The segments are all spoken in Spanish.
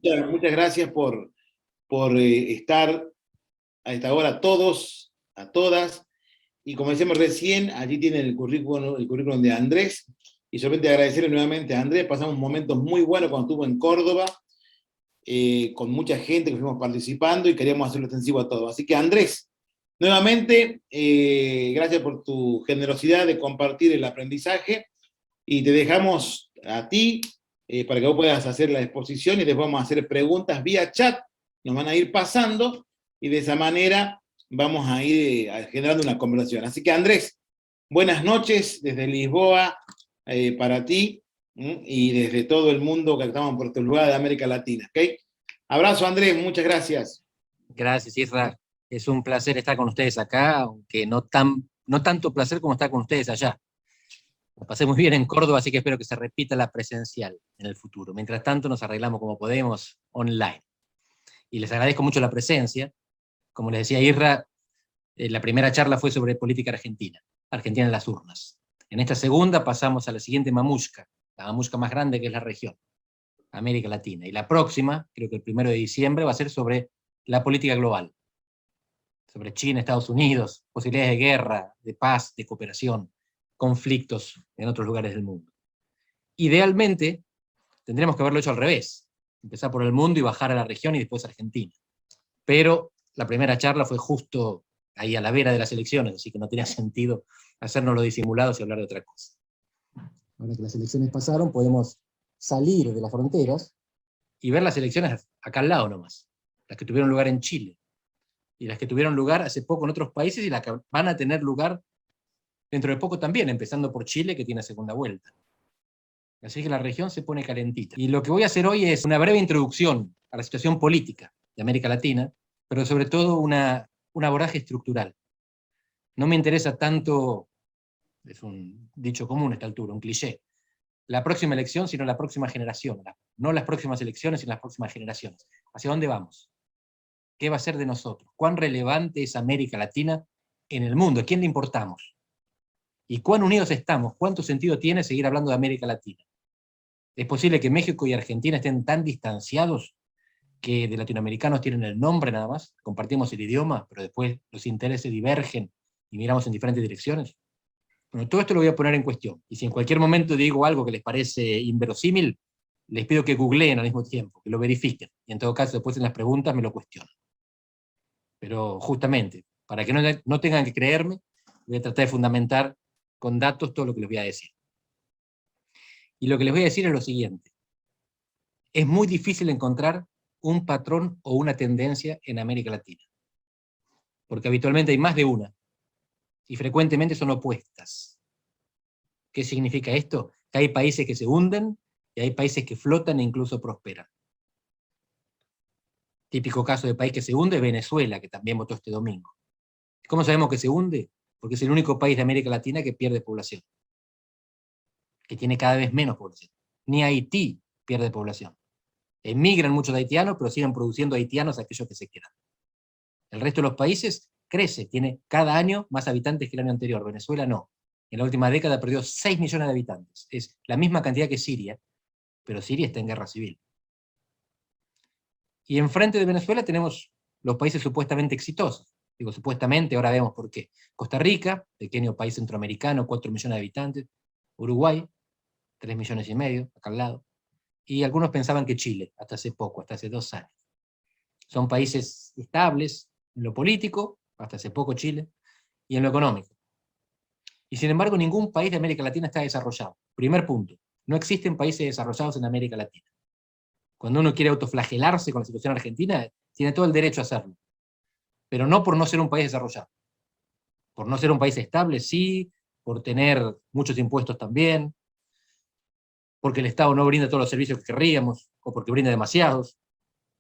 Muchas gracias por estar a esta hora a todos, a todas. Y como decíamos recién, allí tienen el currículum de Andrés. Y solamente agradecerle nuevamente a Andrés. Pasamos momentos muy buenos cuando estuvo en Córdoba, con mucha gente que fuimos participando y queríamos hacerlo extensivo a todos. Así que Andrés, nuevamente, gracias por tu generosidad de compartir el aprendizaje y te dejamos a ti para que vos puedas hacer la exposición y después vamos a hacer preguntas vía chat, nos van a ir pasando y de esa manera vamos a ir generando una conversación. Así que Andrés, buenas noches desde Lisboa para ti y desde todo el mundo que estamos por tu lugar de América Latina. ¿Okay? Abrazo Andrés, muchas gracias. Gracias, Isra. Es un placer estar con ustedes acá, aunque no tanto placer como estar con ustedes allá. La pasé muy bien en Córdoba, así que espero que se repita la presencial en el futuro. Mientras tanto, nos arreglamos como podemos online. Y les agradezco mucho la presencia. Como les decía Isra, la primera charla fue sobre política argentina, Argentina en las urnas. En esta segunda pasamos a la siguiente mamushka, la mamushka más grande que es la región, América Latina. Y la próxima, creo que el 1 de diciembre, va a ser sobre la política global, sobre China, Estados Unidos, posibilidades de guerra, de paz, de cooperación, conflictos en otros lugares del mundo. Idealmente, tendríamos que haberlo hecho al revés, empezar por el mundo y bajar a la región y después a Argentina. Pero la primera charla fue justo ahí a la vera de las elecciones, así que no tenía sentido hacernos los disimulados y hablar de otra cosa. Ahora que las elecciones pasaron, podemos salir de las fronteras y ver las elecciones acá al lado nomás, las que tuvieron lugar en Chile, y las que tuvieron lugar hace poco en otros países, y las que van a tener lugar dentro de poco también, empezando por Chile, que tiene segunda vuelta. Así que la región se pone calentita. Y lo que voy a hacer hoy es una breve introducción a la situación política de América Latina, pero sobre todo un abordaje estructural. No me interesa tanto, es un dicho común a esta altura, un cliché, la próxima elección, sino la próxima generación. No las próximas elecciones, sino las próximas generaciones. ¿Hacia dónde vamos? ¿Qué va a ser de nosotros? ¿Cuán relevante es América Latina en el mundo? ¿A quién le importamos? ¿Y cuán unidos estamos? ¿Cuánto sentido tiene seguir hablando de América Latina? ¿Es posible que México y Argentina estén tan distanciados que de latinoamericanos tienen el nombre nada más? Compartimos el idioma, pero después los intereses divergen y miramos en diferentes direcciones. Bueno, todo esto lo voy a poner en cuestión. Y si en cualquier momento digo algo que les parece inverosímil, les pido que googleen al mismo tiempo, que lo verifiquen. Y en todo caso, después en las preguntas me lo cuestionan. Pero justamente, para que no tengan que creerme, voy a tratar de fundamentar con datos todo lo que les voy a decir. Y lo que les voy a decir es lo siguiente. Es muy difícil encontrar un patrón o una tendencia en América Latina. Porque habitualmente hay más de una. Y frecuentemente son opuestas. ¿Qué significa esto? Que hay países que se hunden y hay países que flotan e incluso prosperan. Típico caso de país que se hunde es Venezuela, que también votó este domingo. ¿Cómo sabemos que se hunde? Porque es el único país de América Latina que pierde población, que tiene cada vez menos población. Ni Haití pierde población. Emigran muchos haitianos, pero siguen produciendo haitianos aquellos que se quedan. El resto de los países crece, tiene cada año más habitantes que el año anterior. Venezuela no. En la última década perdió 6 millones de habitantes. Es la misma cantidad que Siria, pero Siria está en guerra civil. Y enfrente de Venezuela tenemos los países supuestamente exitosos. Digo supuestamente, ahora vemos por qué. Costa Rica, pequeño país centroamericano, 4 millones de habitantes. Uruguay, 3 millones y medio, acá al lado. Y algunos pensaban que Chile, hasta hace poco, hasta hace 2 años. Son países estables en lo político, hasta hace poco Chile, y en lo económico. Y sin embargo, ningún país de América Latina está desarrollado. Primer punto, no existen países desarrollados en América Latina. Cuando uno quiere autoflagelarse con la situación argentina, tiene todo el derecho a hacerlo. Pero no por no ser un país desarrollado. Por no ser un país estable, sí, por tener muchos impuestos también, porque el Estado no brinda todos los servicios que querríamos, o porque brinda demasiados.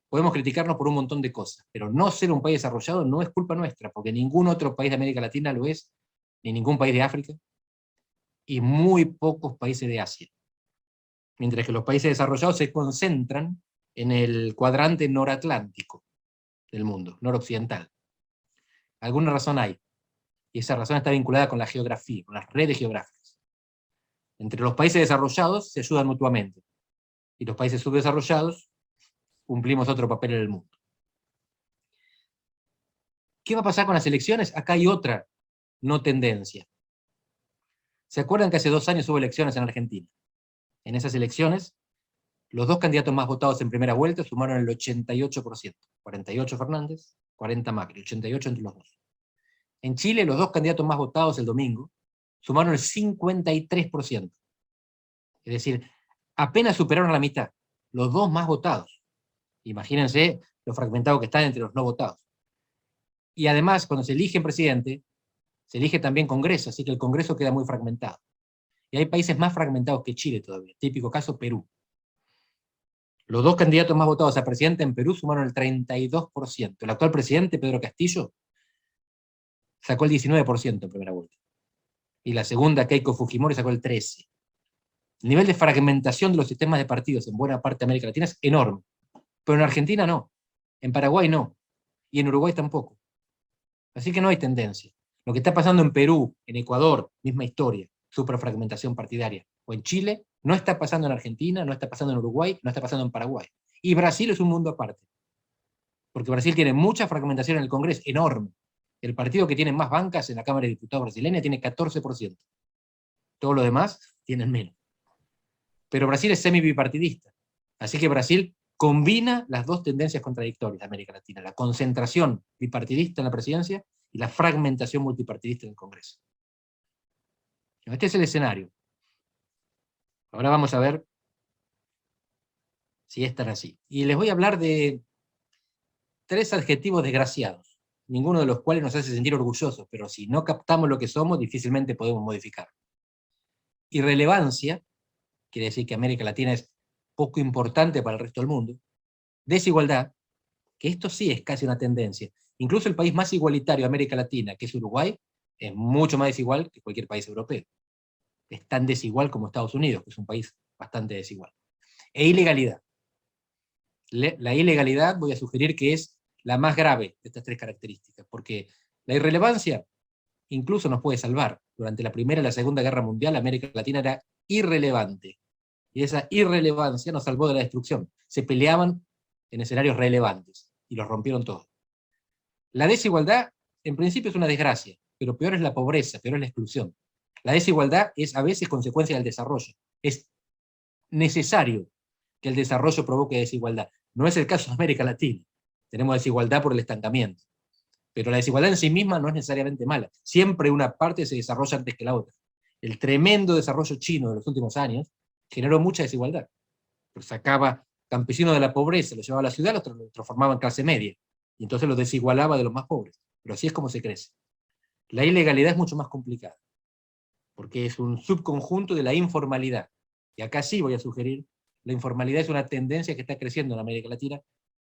Podemos criticarnos por un montón de cosas, pero no ser un país desarrollado no es culpa nuestra, porque ningún otro país de América Latina lo es, ni ningún país de África, y muy pocos países de Asia. Mientras que los países desarrollados se concentran en el cuadrante noratlántico del mundo, noroccidental. Alguna razón hay, y esa razón está vinculada con la geografía, con las redes geográficas. Entre los países desarrollados se ayudan mutuamente, y los países subdesarrollados cumplimos otro papel en el mundo. ¿Qué va a pasar con las elecciones? Acá hay otra no tendencia. ¿Se acuerdan que hace 2 años hubo elecciones en Argentina? En esas elecciones, los dos candidatos más votados en primera vuelta sumaron el 88%. 48 Fernández, 40 Macri, 88 entre los dos. En Chile, los dos candidatos más votados el domingo sumaron el 53%. Es decir, apenas superaron la mitad. Los dos más votados. Imagínense lo fragmentado que están entre los no votados. Y además, cuando se elige presidente, se elige también Congreso, así que el Congreso queda muy fragmentado. Y hay países más fragmentados que Chile todavía. Típico caso, Perú. Los dos candidatos más votados a presidente en Perú sumaron el 32%. El actual presidente, Pedro Castillo, sacó el 19% en primera vuelta. Y la segunda, Keiko Fujimori, sacó el 13%. El nivel de fragmentación de los sistemas de partidos en buena parte de América Latina es enorme. Pero en Argentina no. En Paraguay no. Y en Uruguay tampoco. Así que no hay tendencia. Lo que está pasando en Perú, en Ecuador, misma historia, superfragmentación partidaria. O en Chile, no está pasando en Argentina, no está pasando en Uruguay, no está pasando en Paraguay. Y Brasil es un mundo aparte. Porque Brasil tiene mucha fragmentación en el Congreso, enorme. El partido que tiene más bancas en la Cámara de Diputados brasileña tiene 14%. Todos los demás tienen menos. Pero Brasil es semi-bipartidista. Así que Brasil combina las dos tendencias contradictorias de América Latina, la concentración bipartidista en la presidencia y la fragmentación multipartidista en el Congreso. Este es el escenario. Ahora vamos a ver si es tan así. Y les voy a hablar de 3 adjetivos desgraciados, ninguno de los cuales nos hace sentir orgullosos, pero si no captamos lo que somos, difícilmente podemos modificar. Irrelevancia, quiere decir que América Latina es poco importante para el resto del mundo. Desigualdad, que esto sí es casi una tendencia. Incluso el país más igualitario de América Latina, que es Uruguay, es mucho más desigual que cualquier país europeo. Es tan desigual como Estados Unidos, que es un país bastante desigual. E ilegalidad. La ilegalidad voy a sugerir que es la más grave de estas 3 características, porque la irrelevancia incluso nos puede salvar. Durante la Primera y la Segunda Guerra Mundial, América Latina era irrelevante. Y esa irrelevancia nos salvó de la destrucción. Se peleaban en escenarios relevantes, y los rompieron todos. La desigualdad, en principio, es una desgracia, pero peor es la pobreza, peor es la exclusión. La desigualdad es a veces consecuencia del desarrollo. Es necesario que el desarrollo provoque desigualdad. No es el caso de América Latina. Tenemos desigualdad por el estancamiento. Pero la desigualdad en sí misma no es necesariamente mala. Siempre una parte se desarrolla antes que la otra. El tremendo desarrollo chino de los últimos años generó mucha desigualdad. Pues sacaba campesinos de la pobreza, los llevaba a la ciudad, los transformaba en clase media. Y entonces los desigualaba de los más pobres. Pero así es como se crece. La ilegalidad es mucho más complicada, porque es un subconjunto de la informalidad. Y acá sí voy a sugerir, la informalidad es una tendencia que está creciendo en América Latina,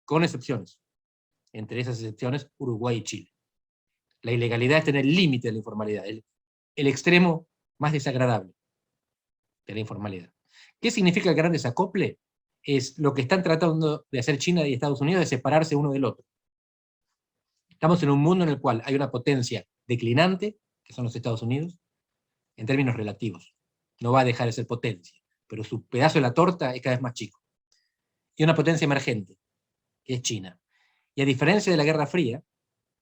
con excepciones. Entre esas excepciones, Uruguay y Chile. La ilegalidad está en el límite de la informalidad, el extremo más desagradable de la informalidad. ¿Qué significa el gran desacople? Es lo que están tratando de hacer China y Estados Unidos, de separarse uno del otro. Estamos en un mundo en el cual hay una potencia declinante, que son los Estados Unidos, en términos relativos. No va a dejar de ser potencia, pero su pedazo de la torta es cada vez más chico. Y una potencia emergente, que es China. Y a diferencia de la Guerra Fría,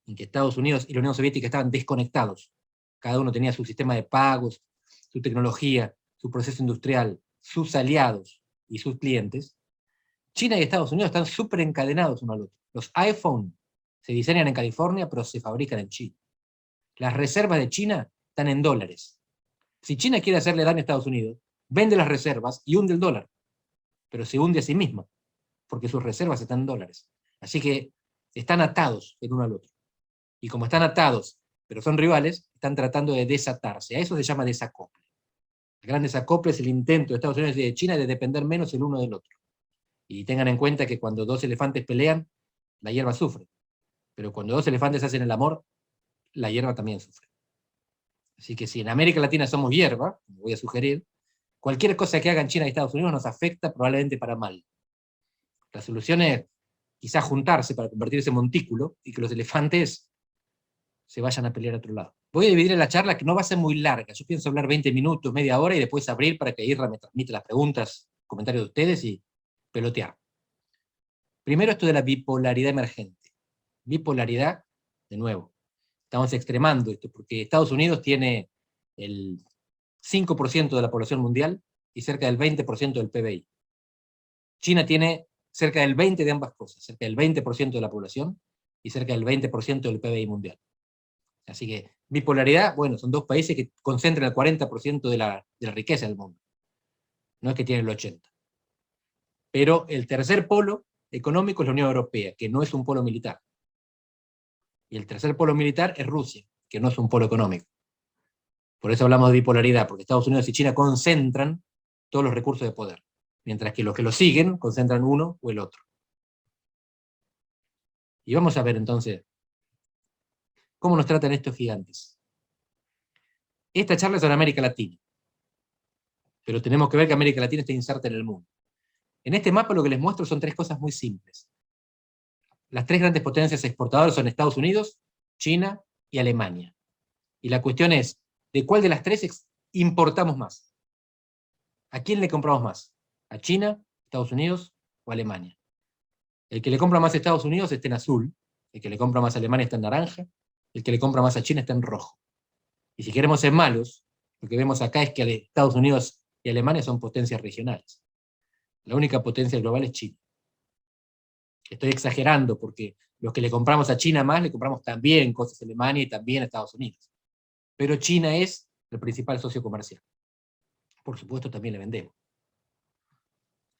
en que Estados Unidos y la Unión Soviética estaban desconectados, cada uno tenía su sistema de pagos, su tecnología, su proceso industrial, sus aliados y sus clientes, China y Estados Unidos están súper encadenados uno al otro. Los iPhone se diseñan en California, pero se fabrican en China. Las reservas de China están en dólares. Si China quiere hacerle daño a Estados Unidos, vende las reservas y hunde el dólar, pero se hunde a sí misma, porque sus reservas están en dólares. Así que están atados el uno al otro. Y como están atados, pero son rivales, están tratando de desatarse. A eso se llama desacople. El gran desacople es el intento de Estados Unidos y de China de depender menos el uno del otro. Y tengan en cuenta que cuando 2 elefantes pelean, la hierba sufre. Pero cuando 2 elefantes hacen el amor, la hierba también sufre. Así que si en América Latina somos hierba, como voy a sugerir, cualquier cosa que hagan China y Estados Unidos nos afecta probablemente para mal. La solución es quizás juntarse para convertirse en montículo y que los elefantes se vayan a pelear a otro lado. Voy a dividir la charla, que no va a ser muy larga. Yo pienso hablar 20 minutos, media hora, y después abrir para que Irra me transmita las preguntas, comentarios de ustedes y pelotear. Primero esto de la bipolaridad emergente. Bipolaridad, de nuevo, estamos extremando esto, porque Estados Unidos tiene el 5% de la población mundial y cerca del 20% del PBI. China tiene cerca del 20% de ambas cosas, cerca del 20% de la población y cerca del 20% del PBI mundial. Así que bipolaridad, bueno, son dos países que concentran el 40% de la riqueza del mundo. No es que tienen el 80%. Pero el tercer polo económico es la Unión Europea, que no es un polo militar. Y el tercer polo militar es Rusia, que no es un polo económico. Por eso hablamos de bipolaridad, porque Estados Unidos y China concentran todos los recursos de poder, mientras que los que lo siguen concentran uno o el otro. Y vamos a ver entonces cómo nos tratan estos gigantes. Esta charla es sobre América Latina, pero tenemos que ver que América Latina está inserta en el mundo. En este mapa lo que les muestro son tres cosas muy simples. Las tres grandes potencias exportadoras son Estados Unidos, China y Alemania. Y la cuestión es, ¿de cuál de las tres importamos más? ¿A quién le compramos más? ¿A China, Estados Unidos o Alemania? El que le compra más a Estados Unidos está en azul, el que le compra más a Alemania está en naranja, el que le compra más a China está en rojo. Y si queremos ser malos, lo que vemos acá es que Estados Unidos y Alemania son potencias regionales. La única potencia global es China. Estoy exagerando porque los que le compramos a China más, le compramos también cosas a Alemania y también a Estados Unidos. Pero China es el principal socio comercial. Por supuesto, también le vendemos.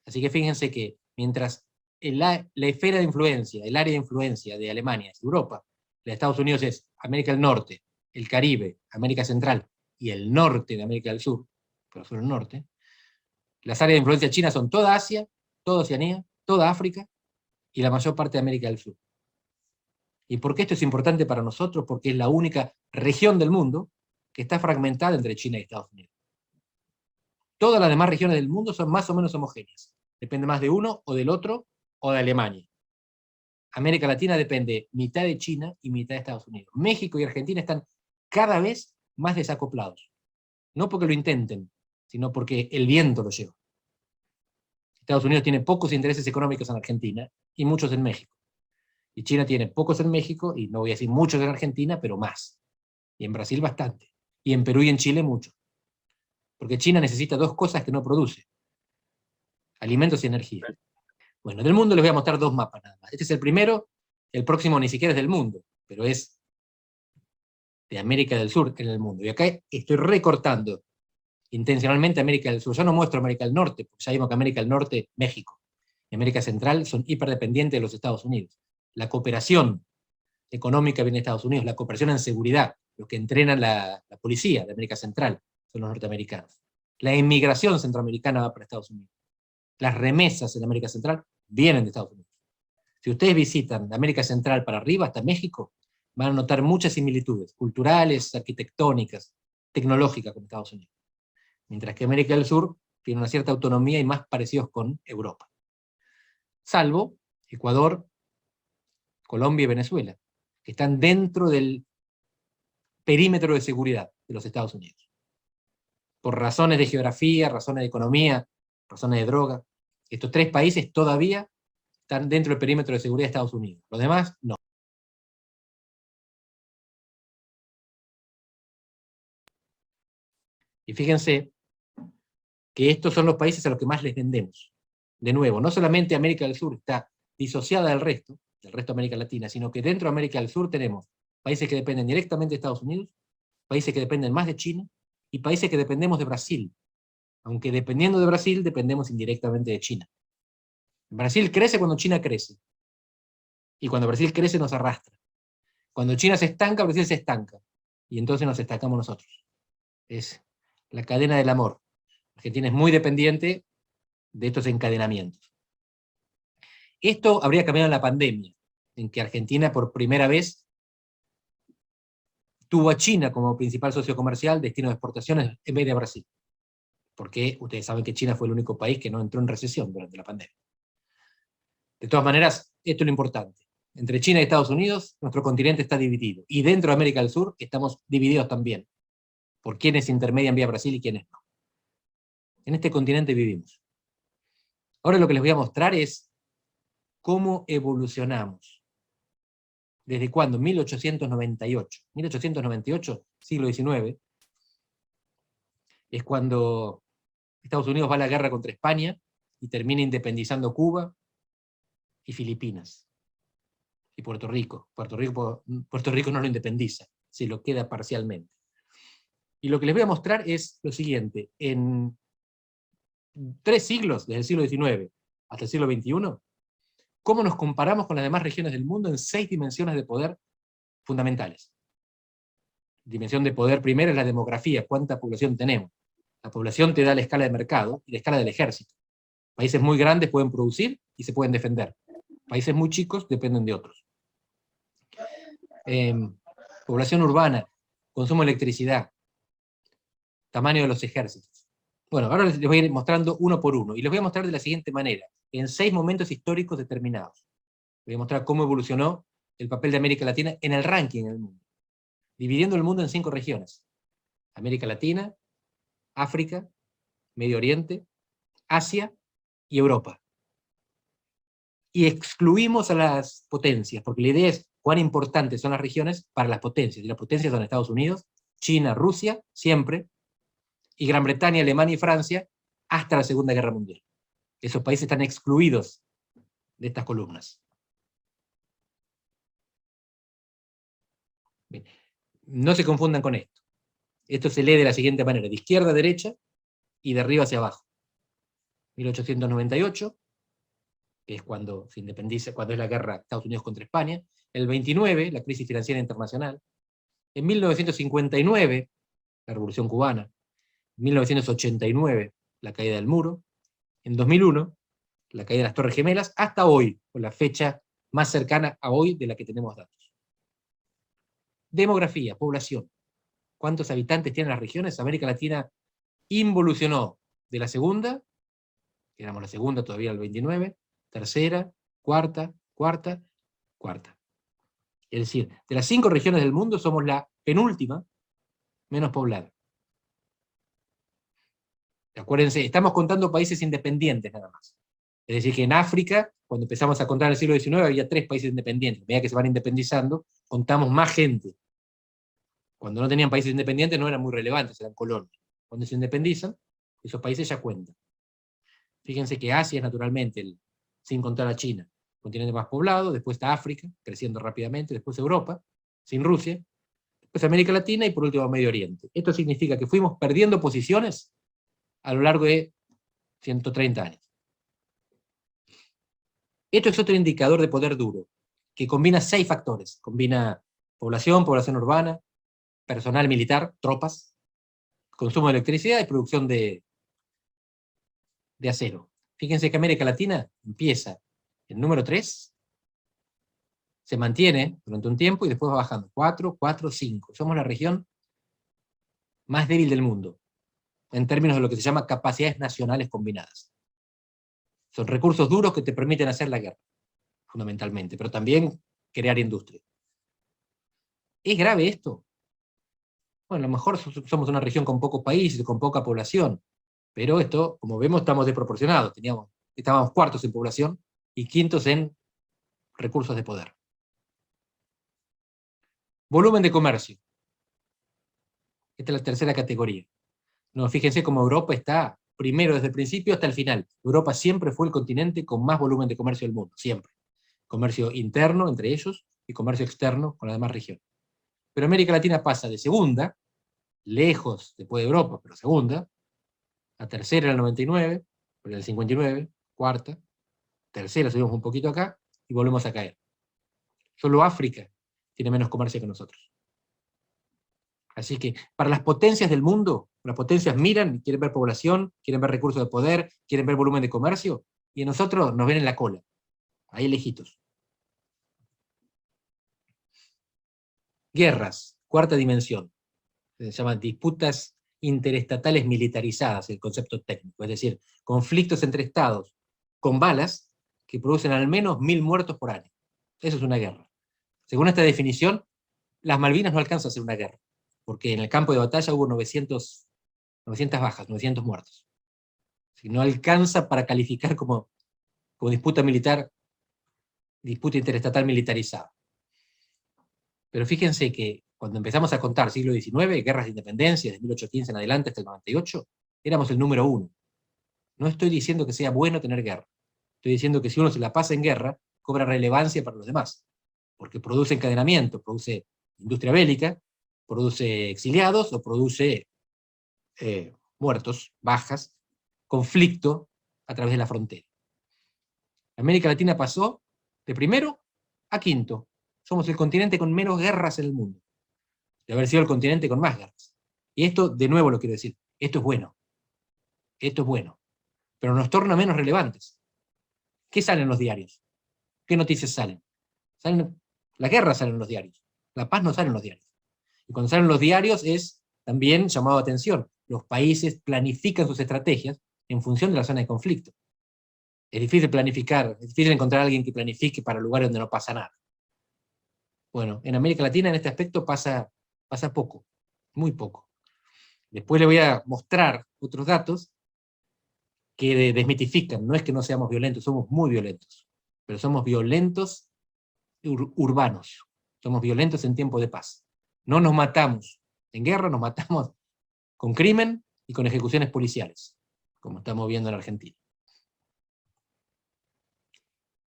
Así que fíjense que mientras la esfera de influencia, el área de influencia de Alemania es Europa, la de Estados Unidos es América del Norte, el Caribe, América Central y el norte de América del Sur, pero solo el norte, las áreas de influencia china son toda Asia, toda Oceanía, toda África y la mayor parte de América del Sur. ¿Y por qué esto es importante para nosotros? Porque es la única región del mundo que está fragmentada entre China y Estados Unidos. Todas las demás regiones del mundo son más o menos homogéneas. Depende más de uno o del otro o de Alemania. América Latina depende mitad de China y mitad de Estados Unidos. México y Argentina están cada vez más desacoplados. No porque lo intenten, sino porque el viento lo lleva. Estados Unidos tiene pocos intereses económicos en Argentina y muchos en México. Y China tiene pocos en México, y no voy a decir muchos en Argentina, pero más. Y en Brasil bastante. Y en Perú y en Chile mucho. Porque China necesita dos cosas que no produce: alimentos y energía. Bueno, del mundo les voy a mostrar dos mapas nada más. Este es el primero, el próximo ni siquiera es del mundo, pero es de América del Sur en el mundo. Y acá estoy recortando intencionalmente América del Sur. Yo no muestro América del Norte, porque ya vimos que América del Norte, México y América Central son hiperdependientes de los Estados Unidos. La cooperación económica viene de Estados Unidos, la cooperación en seguridad, los que entrenan la policía de América Central son los norteamericanos. La inmigración centroamericana va para Estados Unidos. Las remesas en América Central vienen de Estados Unidos. Si ustedes visitan de América Central para arriba hasta México, van a notar muchas similitudes culturales, arquitectónicas, tecnológicas con Estados Unidos. Mientras que América del Sur tiene una cierta autonomía y más parecidos con Europa. Salvo Ecuador, Colombia y Venezuela, que están dentro del perímetro de seguridad de los Estados Unidos. Por razones de geografía, razones de economía, razones de droga. Estos tres países todavía están dentro del perímetro de seguridad de Estados Unidos. Los demás, no. Y fíjense que estos son los países a los que más les vendemos. De nuevo, no solamente América del Sur está disociada del resto de América Latina, sino que dentro de América del Sur tenemos países que dependen directamente de Estados Unidos, países que dependen más de China, y países que dependemos de Brasil. Aunque dependiendo de Brasil, dependemos indirectamente de China. Brasil crece cuando China crece. Y cuando Brasil crece nos arrastra. Cuando China se estanca, Brasil se estanca. Y entonces nos estancamos nosotros. Es la cadena del amor. Argentina es muy dependiente de estos encadenamientos. Esto habría cambiado en la pandemia, en que Argentina por primera vez tuvo a China como principal socio comercial, destino de exportaciones, en vez de Brasil. Porque ustedes saben que China fue el único país que no entró en recesión durante la pandemia. De todas maneras, esto es lo importante. Entre China y Estados Unidos, nuestro continente está dividido. Y dentro de América del Sur estamos divididos también, por quienes intermedian vía Brasil y quienes no. En este continente vivimos. Ahora lo que les voy a mostrar es cómo evolucionamos. ¿Desde cuándo? 1898. 1898, siglo XIX, es cuando Estados Unidos va a la guerra contra España y termina independizando Cuba y Filipinas. Y Puerto Rico. Puerto Rico no lo independiza, se lo queda parcialmente. Y lo que les voy a mostrar es lo siguiente. En 3 siglos, desde el siglo XIX hasta el siglo XXI, cómo nos comparamos con las demás regiones del mundo en 6 dimensiones de poder fundamentales. Dimensión de poder primera es la demografía, cuánta población tenemos. La población te da la escala de mercado y la escala del ejército. Países muy grandes pueden producir y se pueden defender. Países muy chicos dependen de otros. Población urbana, consumo de electricidad, tamaño de los ejércitos. Bueno, ahora les voy a ir mostrando uno por uno, y les voy a mostrar de la siguiente manera, en 6 momentos históricos determinados. Les voy a mostrar cómo evolucionó el papel de América Latina en el ranking del mundo, dividiendo el mundo en 5 regiones. América Latina, África, Medio Oriente, Asia y Europa. Y excluimos a las potencias, porque la idea es cuán importantes son las regiones para las potencias, y las potencias son Estados Unidos, China, Rusia, siempre, y Gran Bretaña, Alemania y Francia, hasta la Segunda Guerra Mundial. Esos países están excluidos de estas columnas. Bien. No se confundan con esto. Esto se lee de la siguiente manera, de izquierda a derecha y de arriba hacia abajo. 1898, que es cuando se independiza, cuando es la guerra de Estados Unidos contra España. El 29, la crisis financiera internacional. En 1959, la Revolución Cubana. En 1989, la caída del muro. En 2001, la caída de las Torres Gemelas, hasta hoy, con la fecha más cercana a hoy de la que tenemos datos. Demografía, población. ¿Cuántos habitantes tienen las regiones? América Latina involucionó de la segunda, que éramos la segunda todavía el 29, tercera, cuarta, cuarta, cuarta. Es decir, de las 5 regiones del mundo somos la penúltima menos poblada. Acuérdense, estamos contando países independientes nada más. Es decir, que en África, cuando empezamos a contar en el siglo XIX, había 3 países independientes. A medida que se van independizando, contamos más gente. Cuando no tenían países independientes no eran muy relevantes, eran colonias. Cuando se independizan, esos países ya cuentan. Fíjense que Asia es naturalmente, sin contar a China, el continente más poblado, después está África, creciendo rápidamente, después Europa, sin Rusia, después América Latina y por último Medio Oriente. Esto significa que fuimos perdiendo posiciones a lo largo de 130 años. Esto es otro indicador de poder duro, que combina 6 factores. Combina población, población urbana, personal militar, tropas, consumo de electricidad y producción de acero. Fíjense que América Latina empieza el número 3, se mantiene durante un tiempo y después va bajando. 4, 4, 5. Somos la región más débil del mundo, en términos de lo que se llama capacidades nacionales combinadas. Son recursos duros que te permiten hacer la guerra, fundamentalmente, pero también crear industria. ¿Es grave esto? Bueno, a lo mejor somos una región con pocos países, con poca población, pero esto, como vemos, estamos desproporcionados. Estábamos cuartos en población y quintos en recursos de poder. Volumen de comercio. Esta es la tercera categoría. No, fíjense cómo Europa está primero desde el principio hasta el final. Europa siempre fue el continente con más volumen de comercio del mundo, siempre. Comercio interno entre ellos y comercio externo con las demás regiones. Pero América Latina pasa de segunda, lejos después de Europa, pero segunda, a tercera en el 99, en el 59, cuarta, tercera subimos un poquito acá y volvemos a caer. Solo África tiene menos comercio que nosotros. Así que para las potencias del mundo, las potencias miran, quieren ver población, quieren ver recursos de poder, quieren ver volumen de comercio, y a nosotros nos ven en la cola, ahí lejitos. Guerras, cuarta dimensión. Se llaman disputas interestatales militarizadas, el concepto técnico, es decir, conflictos entre estados con balas que producen al menos 1000 muertos por año. Eso es una guerra. Según esta definición, las Malvinas no alcanzan a ser una guerra, porque en el campo de batalla hubo 900 bajas, 900 muertos. Si no alcanza para calificar como disputa militar disputa interestatal militarizada. Pero fíjense que cuando empezamos a contar siglo XIX, guerras de independencia, de 1815 en adelante hasta el 98, éramos el número 1. No estoy diciendo que sea bueno tener guerra. Estoy diciendo que si uno se la pasa en guerra, cobra relevancia para los demás. Porque produce encadenamiento, produce industria bélica, produce exiliados o produce muertos, bajas, conflicto a través de la frontera. América Latina pasó de primero a quinto. Somos el continente con menos guerras en el mundo, de haber sido el continente con más guerras. Y esto, de nuevo lo quiero decir, esto es bueno. Esto es bueno. Pero nos torna menos relevantes. ¿Qué sale en los diarios? ¿Qué noticias salen? La guerra sale en los diarios. La paz no sale en los diarios. Y cuando salen los diarios es también llamado a atención. Los países planifican sus estrategias en función de la zona de conflicto. Es difícil planificar, es difícil encontrar a alguien que planifique para lugares donde no pasa nada. Bueno, en América Latina en este aspecto pasa poco, muy poco. Después le voy a mostrar otros datos que desmitifican. No es que no seamos violentos, somos muy violentos, pero somos violentos urbanos, somos violentos en tiempo de paz. No nos matamos en guerra, nos matamos con crimen y con ejecuciones policiales, como estamos viendo en Argentina.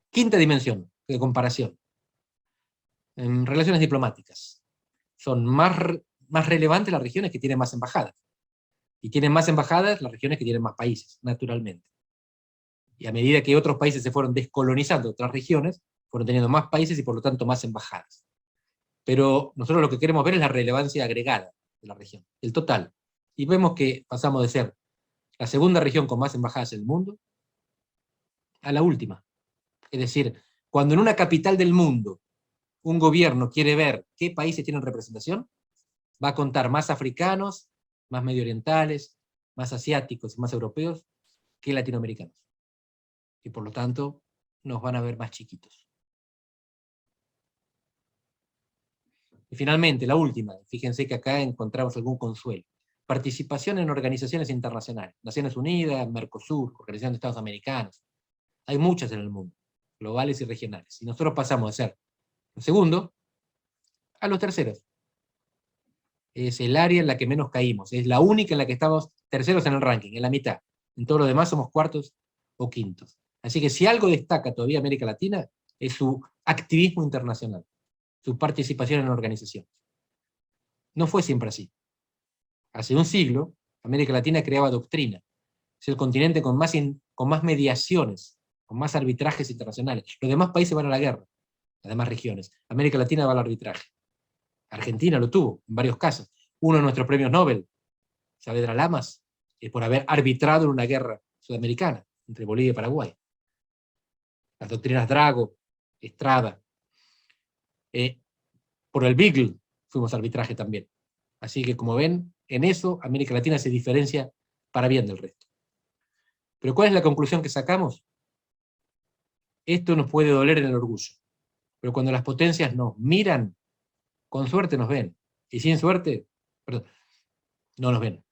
Quinta dimensión de comparación. En relaciones diplomáticas. Son más relevantes las regiones que tienen más embajadas. Y tienen más embajadas las regiones que tienen más países, naturalmente. Y a medida que otros países se fueron descolonizando otras regiones, fueron teniendo más países y por lo tanto más embajadas. Pero nosotros lo que queremos ver es la relevancia agregada de la región, el total. Y vemos que pasamos de ser la segunda región con más embajadas en el mundo a la última. Es decir, cuando en una capital del mundo un gobierno quiere ver qué países tienen representación, va a contar más africanos, más medioorientales, más asiáticos y más europeos que latinoamericanos. Y por lo tanto, nos van a ver más chiquitos. Y finalmente, la última, fíjense que acá encontramos algún consuelo. Participación en organizaciones internacionales, Naciones Unidas, Mercosur, Organización de Estados Americanos. Hay muchas en el mundo, globales y regionales. Y nosotros pasamos de ser los segundos a los terceros. Es el área en la que menos caímos, es la única en la que estamos terceros en el ranking, en la mitad. En todo lo demás somos cuartos o quintos. Así que si algo destaca todavía América Latina, es su activismo internacional, su participación en organizaciones. No fue siempre así. Hace un siglo, América Latina creaba doctrina. Es el continente con más mediaciones, con más arbitrajes internacionales. Los demás países van a la guerra, las demás regiones. América Latina va al arbitraje. Argentina lo tuvo, en varios casos. Uno de nuestros premios Nobel, Saavedra Lamas, es por haber arbitrado en una guerra sudamericana, entre Bolivia y Paraguay. Las doctrinas Drago, Estrada. Por el Beagle fuimos a arbitraje también. Así que, como ven, en eso América Latina se diferencia para bien del resto. Pero ¿cuál es la conclusión que sacamos? Esto nos puede doler en el orgullo, pero cuando las potencias nos miran, con suerte nos ven, y sin suerte, perdón, no nos ven.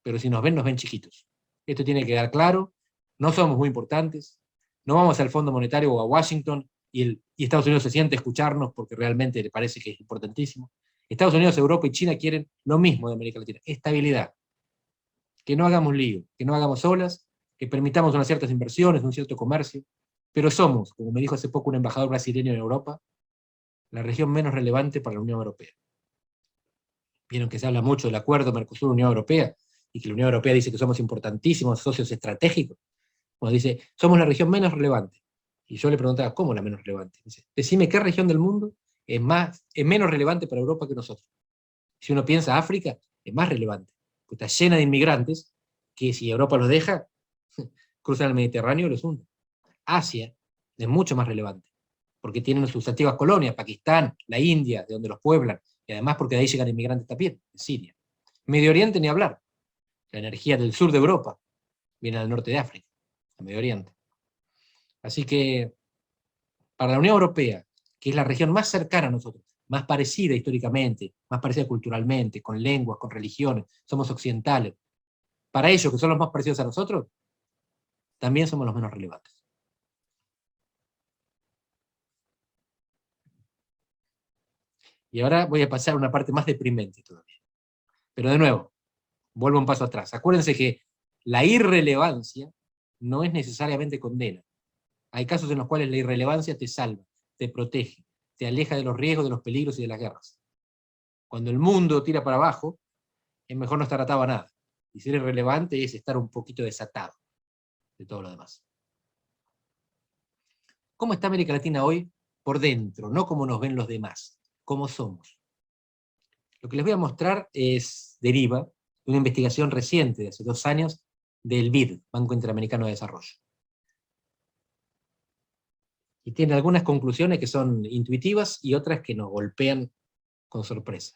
Pero si nos ven chiquitos. Esto tiene que quedar claro, no somos muy importantes, no vamos al Fondo Monetario o a Washington y Estados Unidos se siente escucharnos porque realmente le parece que es importantísimo. Estados Unidos, Europa y China quieren lo mismo de América Latina, estabilidad. Que no hagamos lío, que no hagamos olas, que permitamos unas ciertas inversiones, un cierto comercio, pero somos, como me dijo hace poco un embajador brasileño en Europa, la región menos relevante para la Unión Europea. Vieron que se habla mucho del acuerdo Mercosur-Unión Europea, y que la Unión Europea dice que somos importantísimos socios estratégicos. Bueno, dice, somos la región menos relevante. Y yo le preguntaba, ¿cómo la menos relevante? Dice, decime qué región del mundo es menos relevante para Europa que nosotros. Si uno piensa África, es más relevante, porque está llena de inmigrantes que si Europa los deja, cruzan el Mediterráneo y los hunde. Asia es mucho más relevante, porque tienen sus antiguas colonias, Pakistán, la India, de donde los pueblan, y además porque de ahí llegan inmigrantes también, de Siria. Medio Oriente ni hablar. La energía del sur de Europa viene del norte de África, al Medio Oriente. Así que, para la Unión Europea, que es la región más cercana a nosotros, más parecida históricamente, más parecida culturalmente, con lenguas, con religiones, somos occidentales, para ellos, que son los más parecidos a nosotros, también somos los menos relevantes. Y ahora voy a pasar a una parte más deprimente todavía. Pero de nuevo, vuelvo un paso atrás. Acuérdense que la irrelevancia no es necesariamente condena. Hay casos en los cuales la irrelevancia te salva, te protege, te aleja de los riesgos, de los peligros y de las guerras. Cuando el mundo tira para abajo, es mejor no estar atado a nada. Y ser irrelevante es estar un poquito desatado de todo lo demás. ¿Cómo está América Latina hoy? Por dentro, no como nos ven los demás, cómo somos. Lo que les voy a mostrar deriva de una investigación reciente, de hace 2 años, del BID, Banco Interamericano de Desarrollo. Y tiene algunas conclusiones que son intuitivas y otras que nos golpean con sorpresa.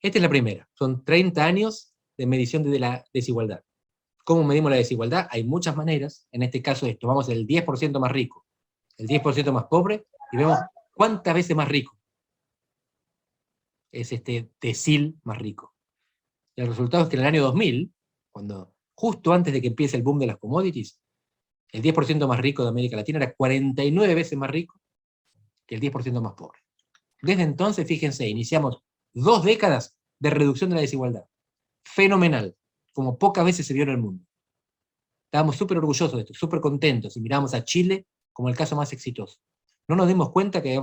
Esta es la primera, son 30 años de medición de la desigualdad. ¿Cómo medimos la desigualdad? Hay muchas maneras, en este caso tomamos el 10% más rico, el 10% más pobre, y vemos cuántas veces más rico es este decil más rico. Y el resultado es que en el año 2000, justo antes de que empiece el boom de las commodities, el 10% más rico de América Latina era 49 veces más rico que el 10% más pobre. Desde entonces, fíjense, iniciamos 2 décadas de reducción de la desigualdad. Fenomenal, como pocas veces se vio en el mundo. Estábamos súper orgullosos de esto, súper contentos, y miramos a Chile como el caso más exitoso. No nos dimos cuenta que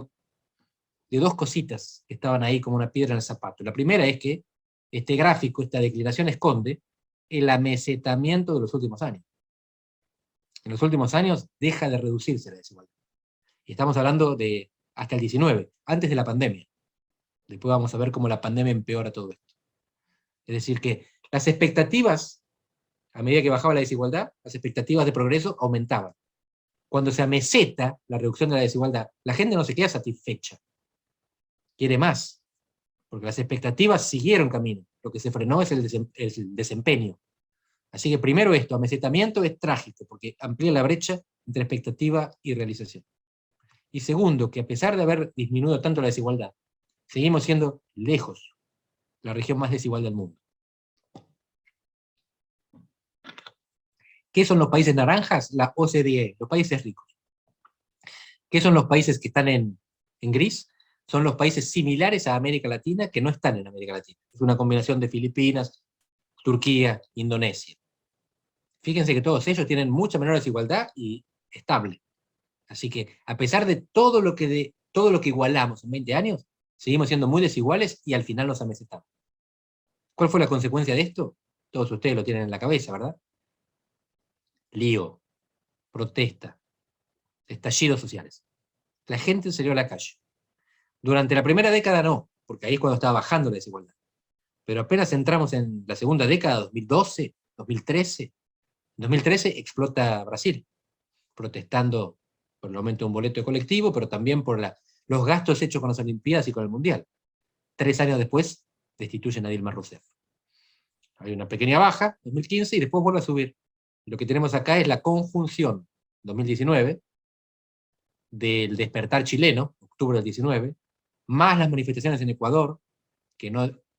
de 2 cositas que estaban ahí como una piedra en el zapato. La primera es que este gráfico, esta declinación esconde el amesetamiento de los últimos años. En los últimos años deja de reducirse la desigualdad. Y estamos hablando de hasta el 19, antes de la pandemia. Después vamos a ver cómo la pandemia empeora todo esto. Es decir, que las expectativas, a medida que bajaba la desigualdad, las expectativas de progreso aumentaban. Cuando se ameseta la reducción de la desigualdad, la gente no se queda satisfecha. Quiere más, porque las expectativas siguieron camino. Lo que se frenó es el desempeño. Así que primero esto, amesetamiento es trágico, porque amplía la brecha entre expectativa y realización. Y segundo, que a pesar de haber disminuido tanto la desigualdad, seguimos siendo lejos la región más desigual del mundo. ¿Qué son los países naranjas? La OCDE, los países ricos. ¿Qué son los países que están en gris? Son los países similares a América Latina que no están en América Latina. Es una combinación de Filipinas, Turquía, Indonesia. Fíjense que todos ellos tienen mucha menor desigualdad y estable. Así que, a pesar de todo lo que igualamos en 20 años, seguimos siendo muy desiguales y al final nos amesetamos. ¿Cuál fue la consecuencia de esto? Todos ustedes lo tienen en la cabeza, ¿verdad? Lío, protesta, estallidos sociales. La gente salió a la calle. Durante la primera década no, porque ahí es cuando estaba bajando la desigualdad. Pero apenas entramos en la segunda década, 2012, 2013, en 2013 explota Brasil, protestando por el aumento de un boleto de colectivo, pero también por los gastos hechos con las Olimpiadas y con el Mundial. 3 años después, destituyen a Dilma Rousseff. Hay una pequeña baja, 2015, y después vuelve a subir. Y lo que tenemos acá es la conjunción, 2019, del despertar chileno, octubre del 19, más las manifestaciones en Ecuador, que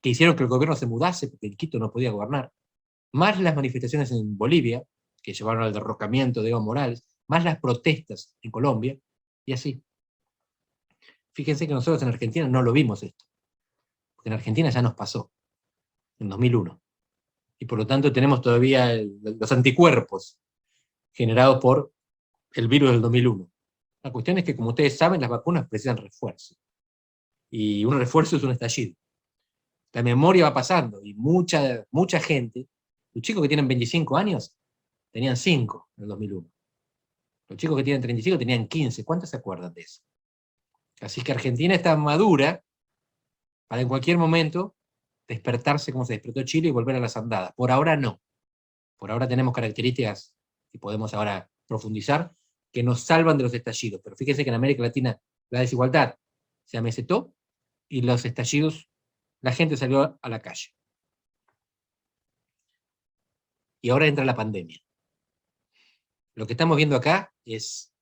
hicieron que el gobierno se mudase, porque el Quito no podía gobernar, más las manifestaciones en Bolivia, que llevaron al derrocamiento de Evo Morales, más las protestas en Colombia, y así. Fíjense que nosotros en Argentina no lo vimos esto, porque en Argentina ya nos pasó, en 2001. Y por lo tanto tenemos todavía los anticuerpos generados por el virus del 2001. La cuestión es que, como ustedes saben, las vacunas precisan refuerzo. Y un refuerzo es un estallido. La memoria va pasando, y mucha gente, los chicos que tienen 25 años, tenían 5 en el 2001. Los chicos que tienen 35 tenían 15. ¿Cuántos se acuerdan de eso? Así que Argentina está madura para en cualquier momento despertarse como se despertó Chile y volver a las andadas. Por ahora no. Por ahora tenemos características que podemos ahora profundizar, que nos salvan de los estallidos. Pero fíjense que en América Latina la desigualdad se amesetó y los estallidos, la gente salió a la calle. Y ahora entra la pandemia. Lo que estamos viendo acá es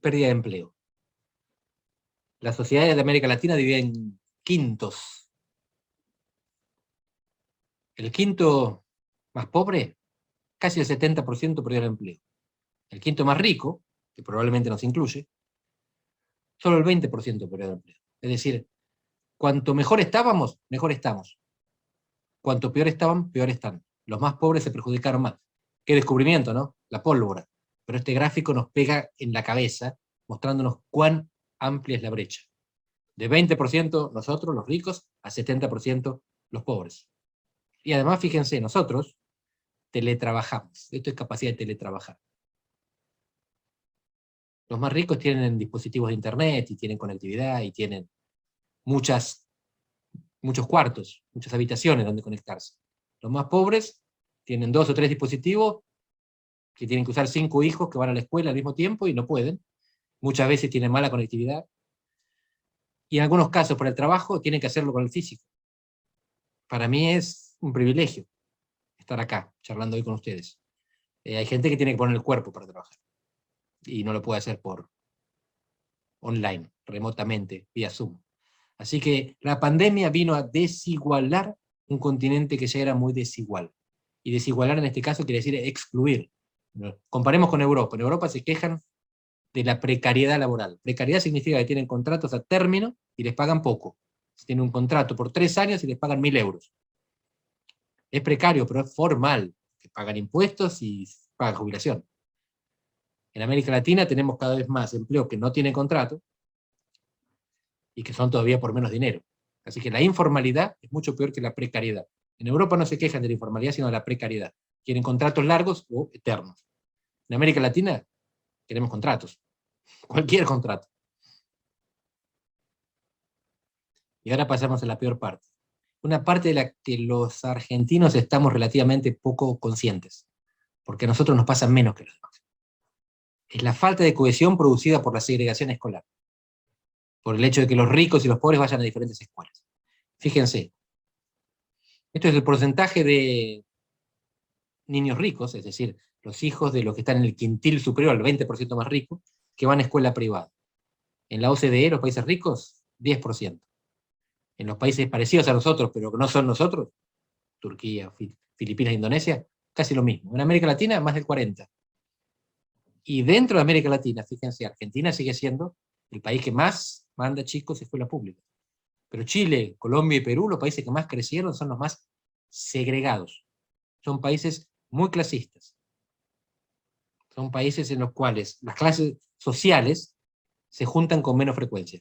pérdida de empleo. Las sociedades de América Latina dividen en quintos. El quinto más pobre, casi el 70% perdió el empleo. El quinto más rico, que probablemente nos incluye, Solo el 20% perdió el empleo. Es decir, cuanto mejor estábamos, mejor estamos. Cuanto peor estaban, peor están. Los más pobres se perjudicaron más. Qué descubrimiento, ¿no? La pólvora. Pero este gráfico nos pega en la cabeza, mostrándonos cuán amplia es la brecha. De 20% nosotros, los ricos, a 70% los pobres. Y además, fíjense, nosotros teletrabajamos. Esto es capacidad de teletrabajar. Los más ricos tienen dispositivos de internet, y tienen conectividad, y tienen muchos cuartos, muchas habitaciones donde conectarse. Los más pobres tienen 2 o 3 dispositivos, que tienen que usar 5 hijos que van a la escuela al mismo tiempo y no pueden. Muchas veces tienen mala conectividad. Y en algunos casos, por el trabajo, tienen que hacerlo con el físico. Para mí es un privilegio estar acá, charlando hoy con ustedes. Hay gente que tiene que poner el cuerpo para trabajar, y no lo puede hacer por online, remotamente, vía Zoom. Así que la pandemia vino a desigualar un continente que ya era muy desigual. Y desigualar en este caso quiere decir excluir. Comparemos con Europa. En Europa se quejan de la precariedad laboral. Precariedad significa que tienen contratos a término y les pagan poco. Tienen un contrato por 3 años y les pagan 1.000 euros. Es precario, pero es formal, que pagan impuestos y pagan jubilación. En América Latina tenemos cada vez más empleos que no tienen contrato y que son todavía por menos dinero. Así que la informalidad es mucho peor que la precariedad. En Europa no se quejan de la informalidad, sino de la precariedad. Quieren contratos largos o eternos. En América Latina queremos contratos. Cualquier contrato. Y ahora pasamos a la peor parte. Una parte de la que los argentinos estamos relativamente poco conscientes, porque a nosotros nos pasa menos que a los demás. Es la falta de cohesión producida por la segregación escolar, por el hecho de que los ricos y los pobres vayan a diferentes escuelas. Fíjense, esto es el porcentaje de niños ricos, es decir, los hijos de los que están en el quintil superior, el 20% más rico, que van a escuela privada. En la OCDE, los países ricos, 10%. En los países parecidos a nosotros, pero que no son nosotros, Turquía, Filipinas, Indonesia, casi lo mismo. En América Latina, más del 40%. Y dentro de América Latina, fíjense, Argentina sigue siendo el país que más manda chicos a escuela pública. Pero Chile, Colombia y Perú, los países que más crecieron, son los más segregados. Son países muy clasistas. Son países en los cuales las clases sociales se juntan con menos frecuencia,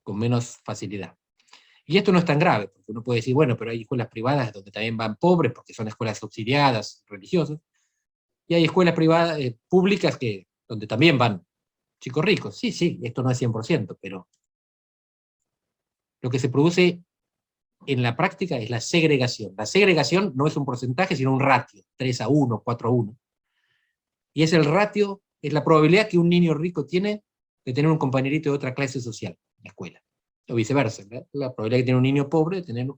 con menos facilidad. Y esto no es tan grave, porque uno puede decir, bueno, pero hay escuelas privadas donde también van pobres, porque son escuelas subsidiadas, religiosas, y hay escuelas privadas, públicas, donde también van chicos ricos. Sí, sí, esto no es 100%, pero lo que se produce en la práctica es la segregación. La segregación no es un porcentaje, sino un ratio, 3-1, 4-1. Y es el ratio, es la probabilidad que un niño rico tiene de tener un compañerito de otra clase social en la escuela. O viceversa, ¿verdad? La probabilidad que tiene un niño pobre de tener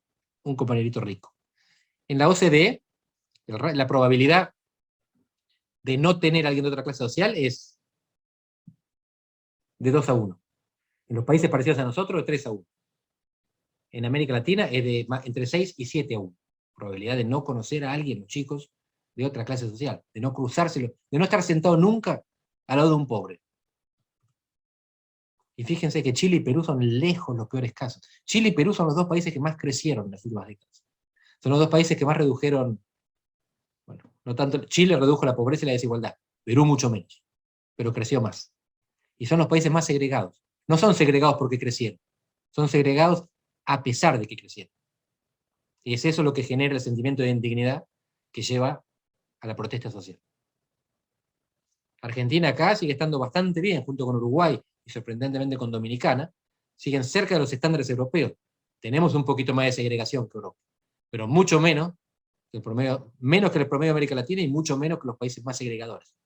un compañerito rico. En la OCDE, la probabilidad de no tener a alguien de otra clase social es de 2-1. En los países parecidos a nosotros, de 3-1. En América Latina es de entre 6 y 7-1. Probabilidad de no conocer a alguien, los chicos, de otra clase social, de no cruzárselo, de no estar sentado nunca al lado de un pobre. Y fíjense que Chile y Perú son lejos los peores casos. Chile y Perú son los 2 países que más crecieron en las últimas décadas. Son los 2 países que más redujeron, bueno, no tanto, Chile redujo la pobreza y la desigualdad, Perú mucho menos, pero creció más. Y son los países más segregados. No son segregados porque crecieron, son segregados a pesar de que crecieron. Y es eso lo que genera el sentimiento de indignidad que lleva a la protesta social. Argentina acá sigue estando bastante bien, junto con Uruguay y sorprendentemente con Dominicana, siguen cerca de los estándares europeos. Tenemos un poquito más de segregación que Europa, pero mucho menos que el promedio, menos que el promedio de América Latina y mucho menos que los países más segregadores.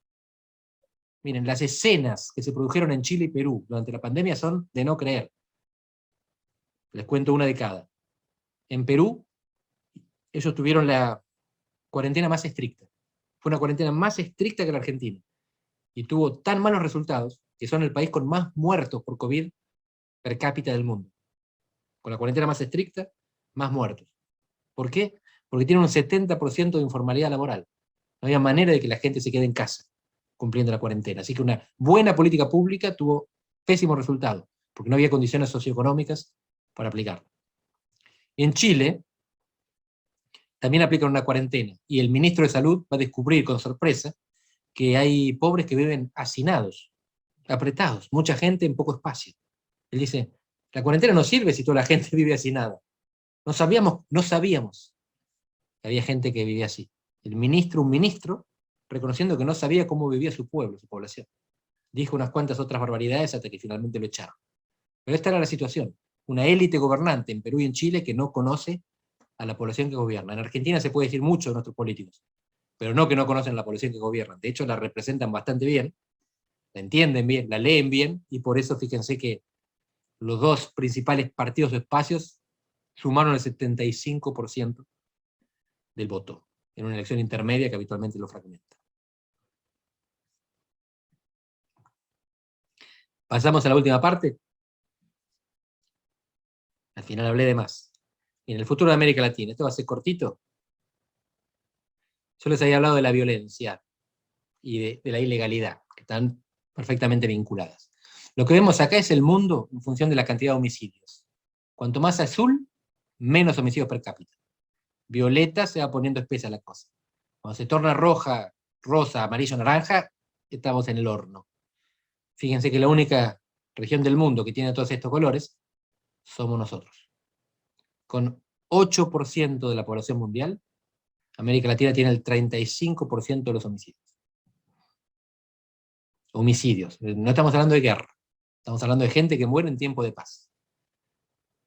Miren, las escenas que se produjeron en Chile y Perú durante la pandemia son de no creer. Les cuento una de cada. En Perú, ellos tuvieron la cuarentena más estricta. Fue una cuarentena más estricta que la Argentina. Y tuvo tan malos resultados que son el país con más muertos por COVID per cápita del mundo. Con la cuarentena más estricta, más muertos. ¿Por qué? Porque tiene un 70% de informalidad laboral. No había manera de que la gente se quede en casa cumpliendo la cuarentena. Así que una buena política pública tuvo Pésimo resultado, porque no había condiciones socioeconómicas para aplicarlo. En Chile también aplican una cuarentena, y el ministro de Salud va a descubrir con sorpresa que hay pobres que viven hacinados, apretados, mucha gente en poco espacio. Él dice, la cuarentena no sirve si toda la gente vive hacinada. No sabíamos que había gente que vivía así. Un ministro, reconociendo que no sabía cómo vivía su pueblo, su población. Dijo unas cuantas otras barbaridades hasta que finalmente lo echaron. Pero esta era la situación. Una élite gobernante en Perú y en Chile que no conoce a la población que gobierna. En Argentina se puede decir mucho de nuestros políticos, pero no que no conocen a la población que gobiernan. De hecho, la representan bastante bien, la entienden bien, la leen bien, y por eso fíjense que los dos principales partidos o espacios sumaron el 75% del voto, en una elección intermedia que habitualmente lo fragmenta. Pasamos a la última parte. Al final hablé de más. Y en el futuro de América Latina, esto va a ser cortito. Yo les había hablado de la violencia y de la ilegalidad, que están perfectamente vinculadas. Lo que vemos acá es el mundo en función de la cantidad de homicidios. Cuanto más azul, menos homicidios per cápita. Violeta se va poniendo espesa la cosa. Cuando se torna roja, rosa, amarillo, naranja, estamos en el horno. Fíjense que la única región del mundo que tiene todos estos colores somos nosotros. Con 8% de la población mundial, América Latina tiene el 35% de los homicidios. Homicidios. No estamos hablando de guerra. Estamos hablando de gente que muere en tiempo de paz.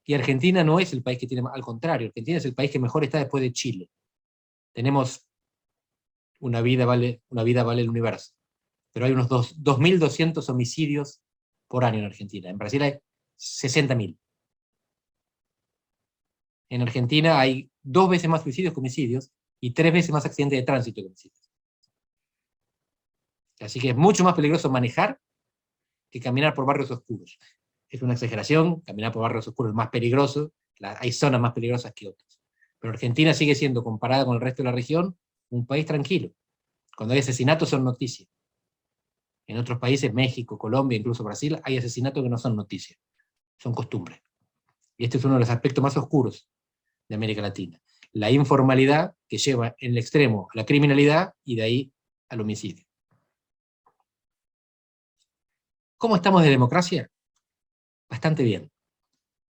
Y Argentina no es el país que tiene, al contrario, Argentina es el país que mejor está después de Chile. Tenemos una vida vale el universo. Pero hay unos 2.200 homicidios por año en Argentina. En Brasil hay 60.000. En Argentina hay 2 veces más suicidios que homicidios y 3 veces más accidentes de tránsito que homicidios. Así que es mucho más peligroso manejar que caminar por barrios oscuros. Es una exageración, caminar por barrios oscuros es más peligroso, hay zonas más peligrosas que otras. Pero Argentina sigue siendo, comparada con el resto de la región, un país tranquilo. Cuando hay asesinatos son noticias. En otros países, México, Colombia, incluso Brasil, hay asesinatos que no son noticias, son costumbres. Y este es uno de los aspectos más oscuros de América Latina. La informalidad que lleva en el extremo a la criminalidad y de ahí al homicidio. ¿Cómo estamos de democracia? Bastante bien.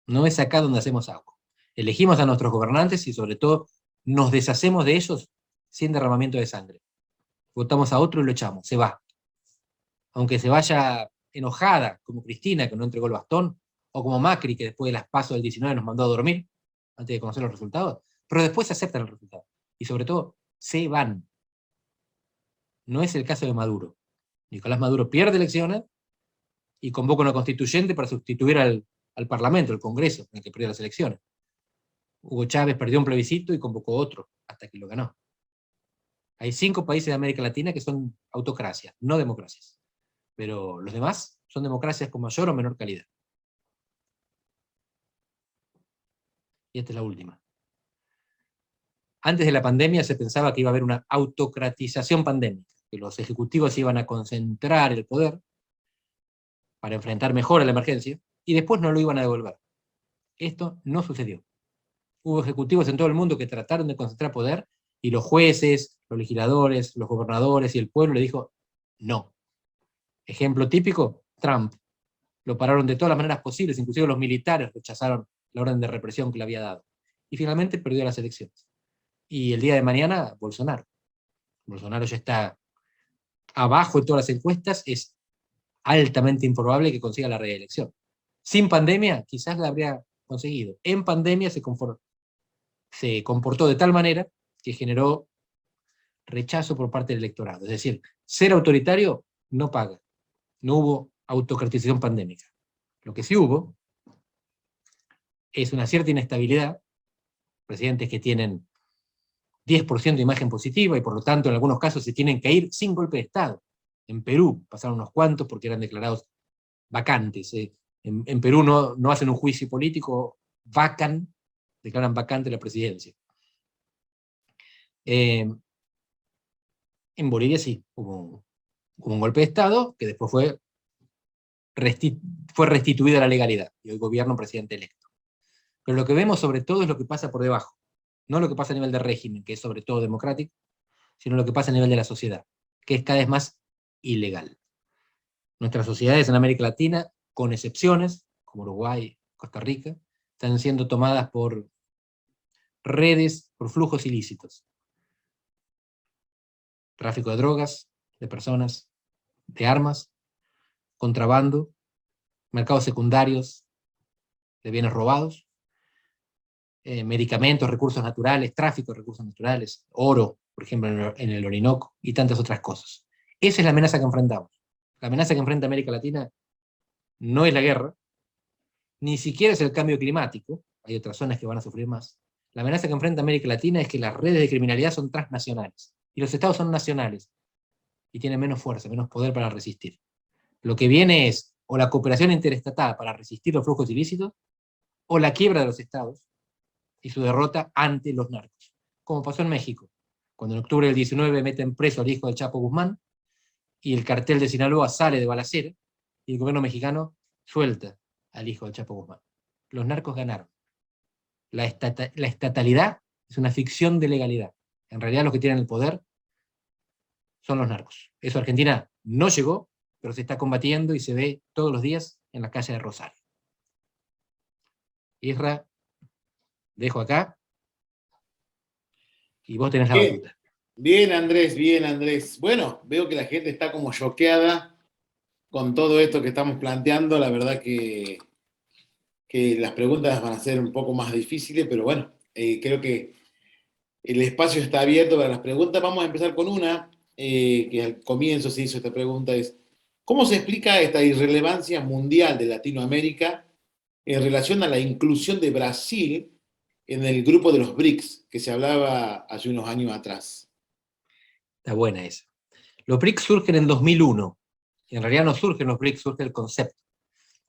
No es acá donde hacemos algo. Elegimos a nuestros gobernantes y sobre todo nos deshacemos de ellos sin derramamiento de sangre. Votamos a otro y lo echamos, se va. Aunque se vaya enojada, como Cristina, que no entregó el bastón, o como Macri, que después de las PASO del 19 nos mandó a dormir, antes de conocer los resultados, pero después aceptan el resultado. Y sobre todo, se van. No es el caso de Maduro. Nicolás Maduro pierde elecciones y convoca una constituyente para sustituir al Parlamento, el Congreso, en el que perdió las elecciones. Hugo Chávez perdió un plebiscito y convocó otro, hasta que lo ganó. Hay 5 países de América Latina que son autocracias, no democracias. Pero los demás son democracias con mayor o menor calidad. Y esta es la última. Antes de la pandemia se pensaba que iba a haber una autocratización pandémica, que los ejecutivos iban a concentrar el poder para enfrentar mejor a la emergencia, y después no lo iban a devolver. Esto no sucedió. Hubo ejecutivos en todo el mundo que trataron de concentrar poder, y los jueces, los legisladores, los gobernadores y el pueblo le dijo no. Ejemplo típico, Trump. Lo pararon de todas las maneras posibles, inclusive los militares rechazaron la orden de represión que le había dado. Y finalmente perdió las elecciones. Y el día de mañana, Bolsonaro. Bolsonaro ya está abajo en todas las encuestas, es altamente improbable que consiga la reelección. Sin pandemia, quizás la habría conseguido. En pandemia se comportó de tal manera que generó rechazo por parte del electorado. Es decir, ser autoritario no paga. No hubo autocratización pandémica. Lo que sí hubo es una cierta inestabilidad, presidentes que tienen 10% de imagen positiva y por lo tanto en algunos casos se tienen que ir sin golpe de Estado. En Perú pasaron unos cuantos porque eran declarados vacantes. En Perú no hacen un juicio político, declaran vacante la presidencia. En Bolivia sí, hubo un golpe de Estado que después fue fue restituida la legalidad, y hoy gobierna un presidente electo. Pero lo que vemos sobre todo es lo que pasa por debajo, no lo que pasa a nivel de régimen, que es sobre todo democrático, sino lo que pasa a nivel de la sociedad, que es cada vez más ilegal. Nuestras sociedades en América Latina, con excepciones, como Uruguay, Costa Rica, están siendo tomadas por redes, por flujos ilícitos. Tráfico de drogas, de personas, de armas, contrabando, mercados secundarios de bienes robados, medicamentos, recursos naturales, tráfico de recursos naturales, oro, por ejemplo, en el Orinoco, y tantas otras cosas. Esa es la amenaza que enfrentamos. La amenaza que enfrenta América Latina no es la guerra, ni siquiera es el cambio climático, hay otras zonas que van a sufrir más. La amenaza que enfrenta América Latina es que las redes de criminalidad son transnacionales, y los estados son nacionales, y tienen menos fuerza, menos poder para resistir. Lo que viene es o la cooperación interestatal para resistir los flujos ilícitos, o la quiebra de los estados, y su derrota ante los narcos, como pasó en México, cuando en octubre del 19 meten preso al hijo del Chapo Guzmán, y el cartel de Sinaloa sale de balacera, y el gobierno mexicano suelta al hijo del Chapo Guzmán. Los narcos ganaron. La estatalidad es una ficción de legalidad. En realidad los que tienen el poder son los narcos. Eso a Argentina no llegó, pero se está combatiendo y se ve todos los días en la calle de Rosario. Isra, dejo acá, y vos tenés la batuta. Bien, Andrés, bien, Andrés. Bueno, veo que la gente está como choqueada con todo esto que estamos planteando. La verdad que las preguntas van a ser un poco más difíciles, pero bueno, creo que el espacio está abierto para las preguntas. Vamos a empezar con una, que al comienzo se hizo esta pregunta, es ¿cómo se explica esta irrelevancia mundial de Latinoamérica en relación a la inclusión de Brasil en el grupo de los BRICS, que se hablaba hace unos años atrás? Está buena esa. Los BRICS surgen en 2001. En realidad no surgen los BRICS, surge el concepto.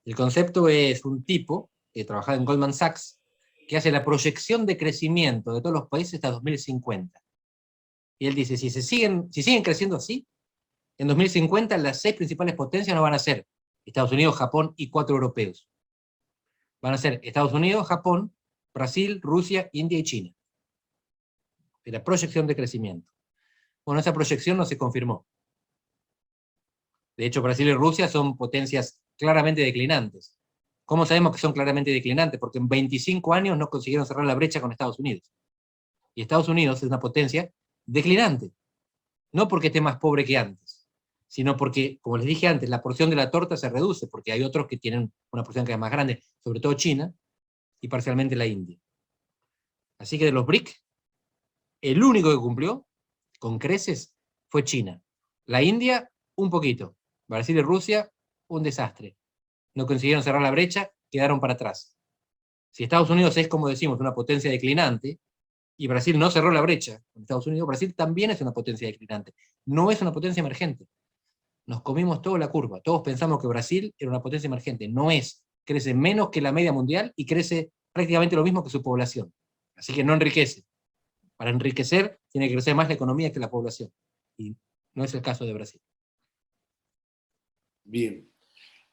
El concepto es un tipo que trabajaba en Goldman Sachs, que hace la proyección de crecimiento de todos los países hasta 2050. Y él dice, si siguen creciendo así, en 2050 las 6 principales potencias no van a ser Estados Unidos, Japón y 4 europeos. Van a ser Estados Unidos, Japón, Brasil, Rusia, India y China. De la proyección de crecimiento. Bueno, esa proyección no se confirmó. De hecho, Brasil y Rusia son potencias claramente declinantes. ¿Cómo sabemos que son claramente declinantes? Porque en 25 años no consiguieron cerrar la brecha con Estados Unidos. Y Estados Unidos es una potencia declinante. No porque esté más pobre que antes, sino porque, como les dije antes, la porción de la torta se reduce, porque hay otros que tienen una porción que es más grande, sobre todo China y parcialmente la India. Así que de los BRIC, el único que cumplió con creces fue China. La India, un poquito. Brasil y Rusia, un desastre. No consiguieron cerrar la brecha, quedaron para atrás. Si Estados Unidos es, como decimos, una potencia declinante, y Brasil no cerró la brecha con Estados Unidos, Brasil también es una potencia declinante. No es una potencia emergente. Nos comimos toda la curva. Todos pensamos que Brasil era una potencia emergente. No es. Crece menos que la media mundial y crece prácticamente lo mismo que su población. Así que no enriquece. Para enriquecer tiene que crecer más la economía que la población. Y no es el caso de Brasil. Bien.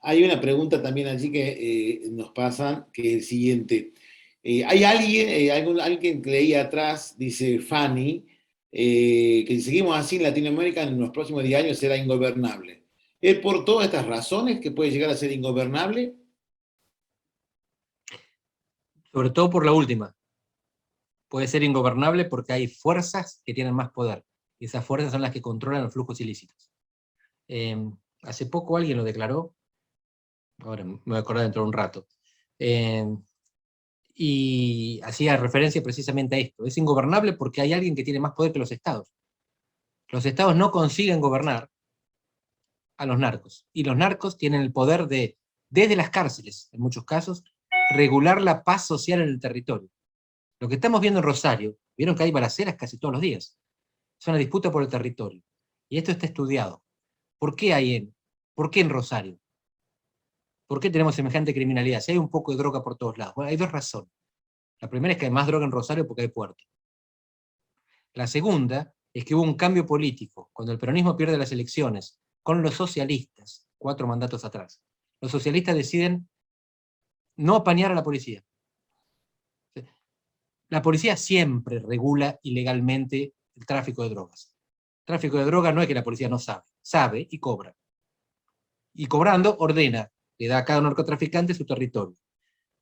Hay una pregunta también allí que nos pasan, que es el siguiente. Hay alguien que leía atrás, dice Fanny, que si seguimos así en Latinoamérica en los próximos 10 años será ingobernable. ¿Es por todas estas razones que puede llegar a ser ingobernable? Sobre todo por la última. Puede ser ingobernable porque hay fuerzas que tienen más poder. Y esas fuerzas son las que controlan los flujos ilícitos. Hace poco alguien lo declaró, ahora me voy a acordar dentro de un rato, y hacía referencia precisamente a esto. Es ingobernable porque hay alguien que tiene más poder que los estados. Los estados no consiguen gobernar a los narcos, y los narcos tienen el poder de, desde las cárceles, en muchos casos, regular la paz social en el territorio. Lo que estamos viendo en Rosario, vieron que hay balaceras casi todos los días, es una disputa por el territorio, y esto está estudiado. ¿Por qué en Rosario? ¿Por qué tenemos semejante criminalidad? Si hay un poco de droga por todos lados. Bueno, hay 2 razones. La primera es que hay más droga en Rosario porque hay puerto. La segunda es que hubo un cambio político. Cuando el peronismo pierde las elecciones con los socialistas, 4 mandatos atrás, los socialistas deciden no apañar a la policía. La policía siempre regula ilegalmente el tráfico de drogas. El tráfico de drogas no es que la policía no sabe, sabe y cobra. Y cobrando, ordena, le da a cada narcotraficante su territorio.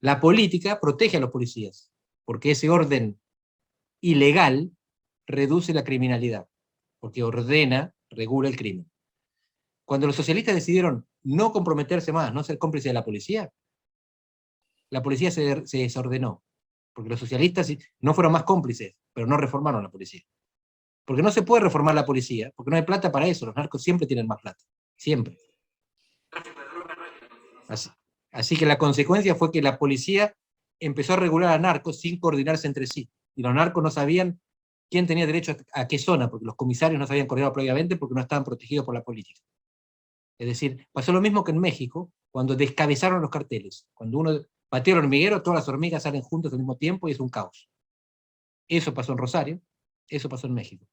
La política protege a los policías, porque ese orden ilegal reduce la criminalidad, porque ordena, regula el crimen. Cuando los socialistas decidieron no comprometerse más, no ser cómplices de la policía se desordenó, porque los socialistas no fueron más cómplices, pero no reformaron la policía. Porque no se puede reformar la policía, porque no hay plata para eso, los narcos siempre tienen más plata, siempre. Así que la consecuencia fue que la policía empezó a regular a narcos sin coordinarse entre sí, y los narcos no sabían quién tenía derecho a qué zona, porque los comisarios no se habían coordinado previamente porque no estaban protegidos por la política. Es decir, pasó lo mismo que en México, cuando descabezaron los carteles. Cuando uno patea el hormiguero, todas las hormigas salen juntas al mismo tiempo y es un caos. Eso pasó en Rosario, eso pasó en México.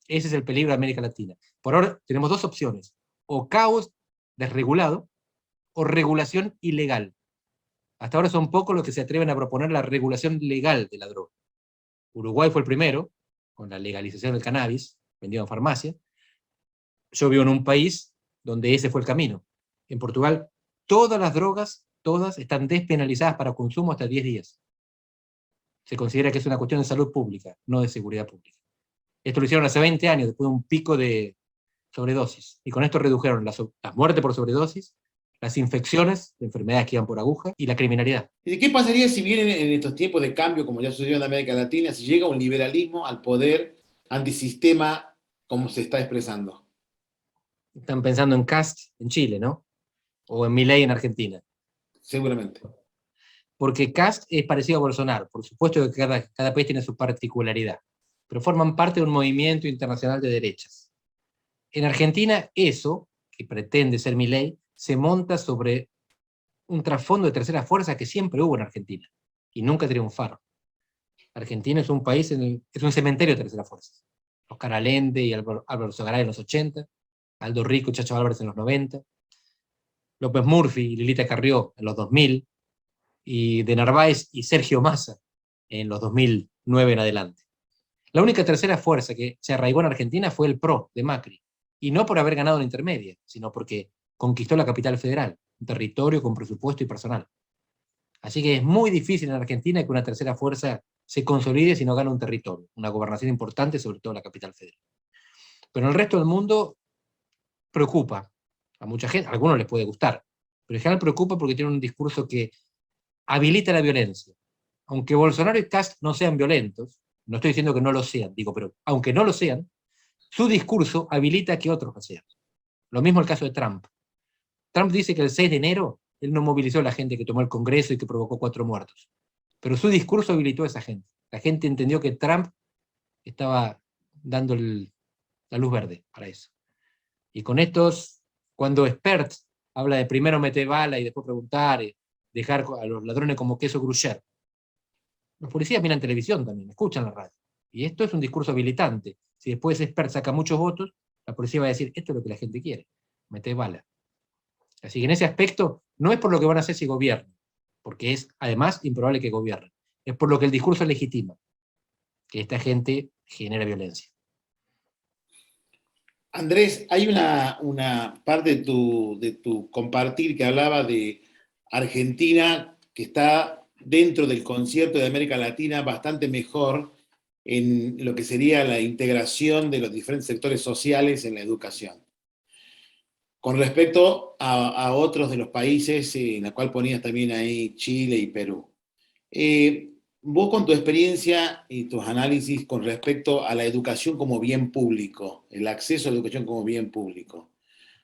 Ese es el peligro de América Latina. Por ahora tenemos dos opciones: o caos desregulado o regulación ilegal. Hasta ahora son pocos los que se atreven a proponer la regulación legal de la droga. Uruguay fue el primero, con la legalización del cannabis, vendido en farmacia. Yo vivo en un país donde ese fue el camino. En Portugal, todas las drogas, todas están despenalizadas para consumo hasta 10 días. Se considera que es una cuestión de salud pública, no de seguridad pública. Esto lo hicieron hace 20 años, después de un pico de sobredosis. Y con esto redujeron las muertes por sobredosis, las infecciones de enfermedades que iban por aguja y la criminalidad. ¿Y qué pasaría si vienen en estos tiempos de cambio, como ya sucedió en América Latina, si llega un liberalismo al poder antisistema como se está expresando? Están pensando en Kast en Chile, ¿no? O en Milei en Argentina. Seguramente. Porque Kast es parecido a Bolsonaro. Por supuesto que cada país tiene su particularidad, pero forman parte de un movimiento internacional de derechas. En Argentina, eso, que pretende ser Milei, se monta sobre un trasfondo de tercera fuerza que siempre hubo en Argentina, y nunca triunfaron. Argentina es un país, es un cementerio de tercera fuerza. Oscar Allende y Álvaro Sogaray en los 80, Aldo Rico y Chacho Álvarez en los 90, López Murphy y Lilita Carrió en los 2000, y de Narváez y Sergio Massa en los 2009 en adelante. La única tercera fuerza que se arraigó en Argentina fue el PRO de Macri, y no por haber ganado la intermedia, sino porque conquistó la capital federal, un territorio con presupuesto y personal. Así que es muy difícil en Argentina que una tercera fuerza se consolide si no gana un territorio, una gobernación importante, sobre todo la capital federal. Pero en el resto del mundo preocupa a mucha gente, a algunos les puede gustar, pero en general preocupa porque tiene un discurso que habilita la violencia. Aunque Bolsonaro y Kast no sean violentos, no estoy diciendo que no lo sean, digo, pero aunque no lo sean, su discurso habilita que otros lo sean. Lo mismo el caso de Trump. Trump dice que el 6 de enero él no movilizó a la gente que tomó el Congreso y que provocó 4 muertos. Pero su discurso habilitó a esa gente. La gente entendió que Trump estaba dando la luz verde para eso. Y con estos, cuando Spert habla de primero meter bala y después preguntar, dejar a los ladrones como queso gruyère, los policías miran televisión también, escuchan la radio. Y esto es un discurso habilitante. Si después Spert saca muchos votos, la policía va a decir, esto es lo que la gente quiere, meter bala. Así que en ese aspecto, no es por lo que van a hacer si gobiernan, porque es además improbable que gobiernen, es por lo que el discurso legitima, que esta gente genera violencia. Andrés, hay una parte de tu compartir que hablaba de Argentina, que está dentro del concierto de América Latina bastante mejor en lo que sería la integración de los diferentes sectores sociales en la educación. Con respecto a otros de los países, en la cual ponías también ahí Chile y Perú. Vos con tu experiencia y tus análisis con respecto a la educación como bien público, el acceso a la educación como bien público,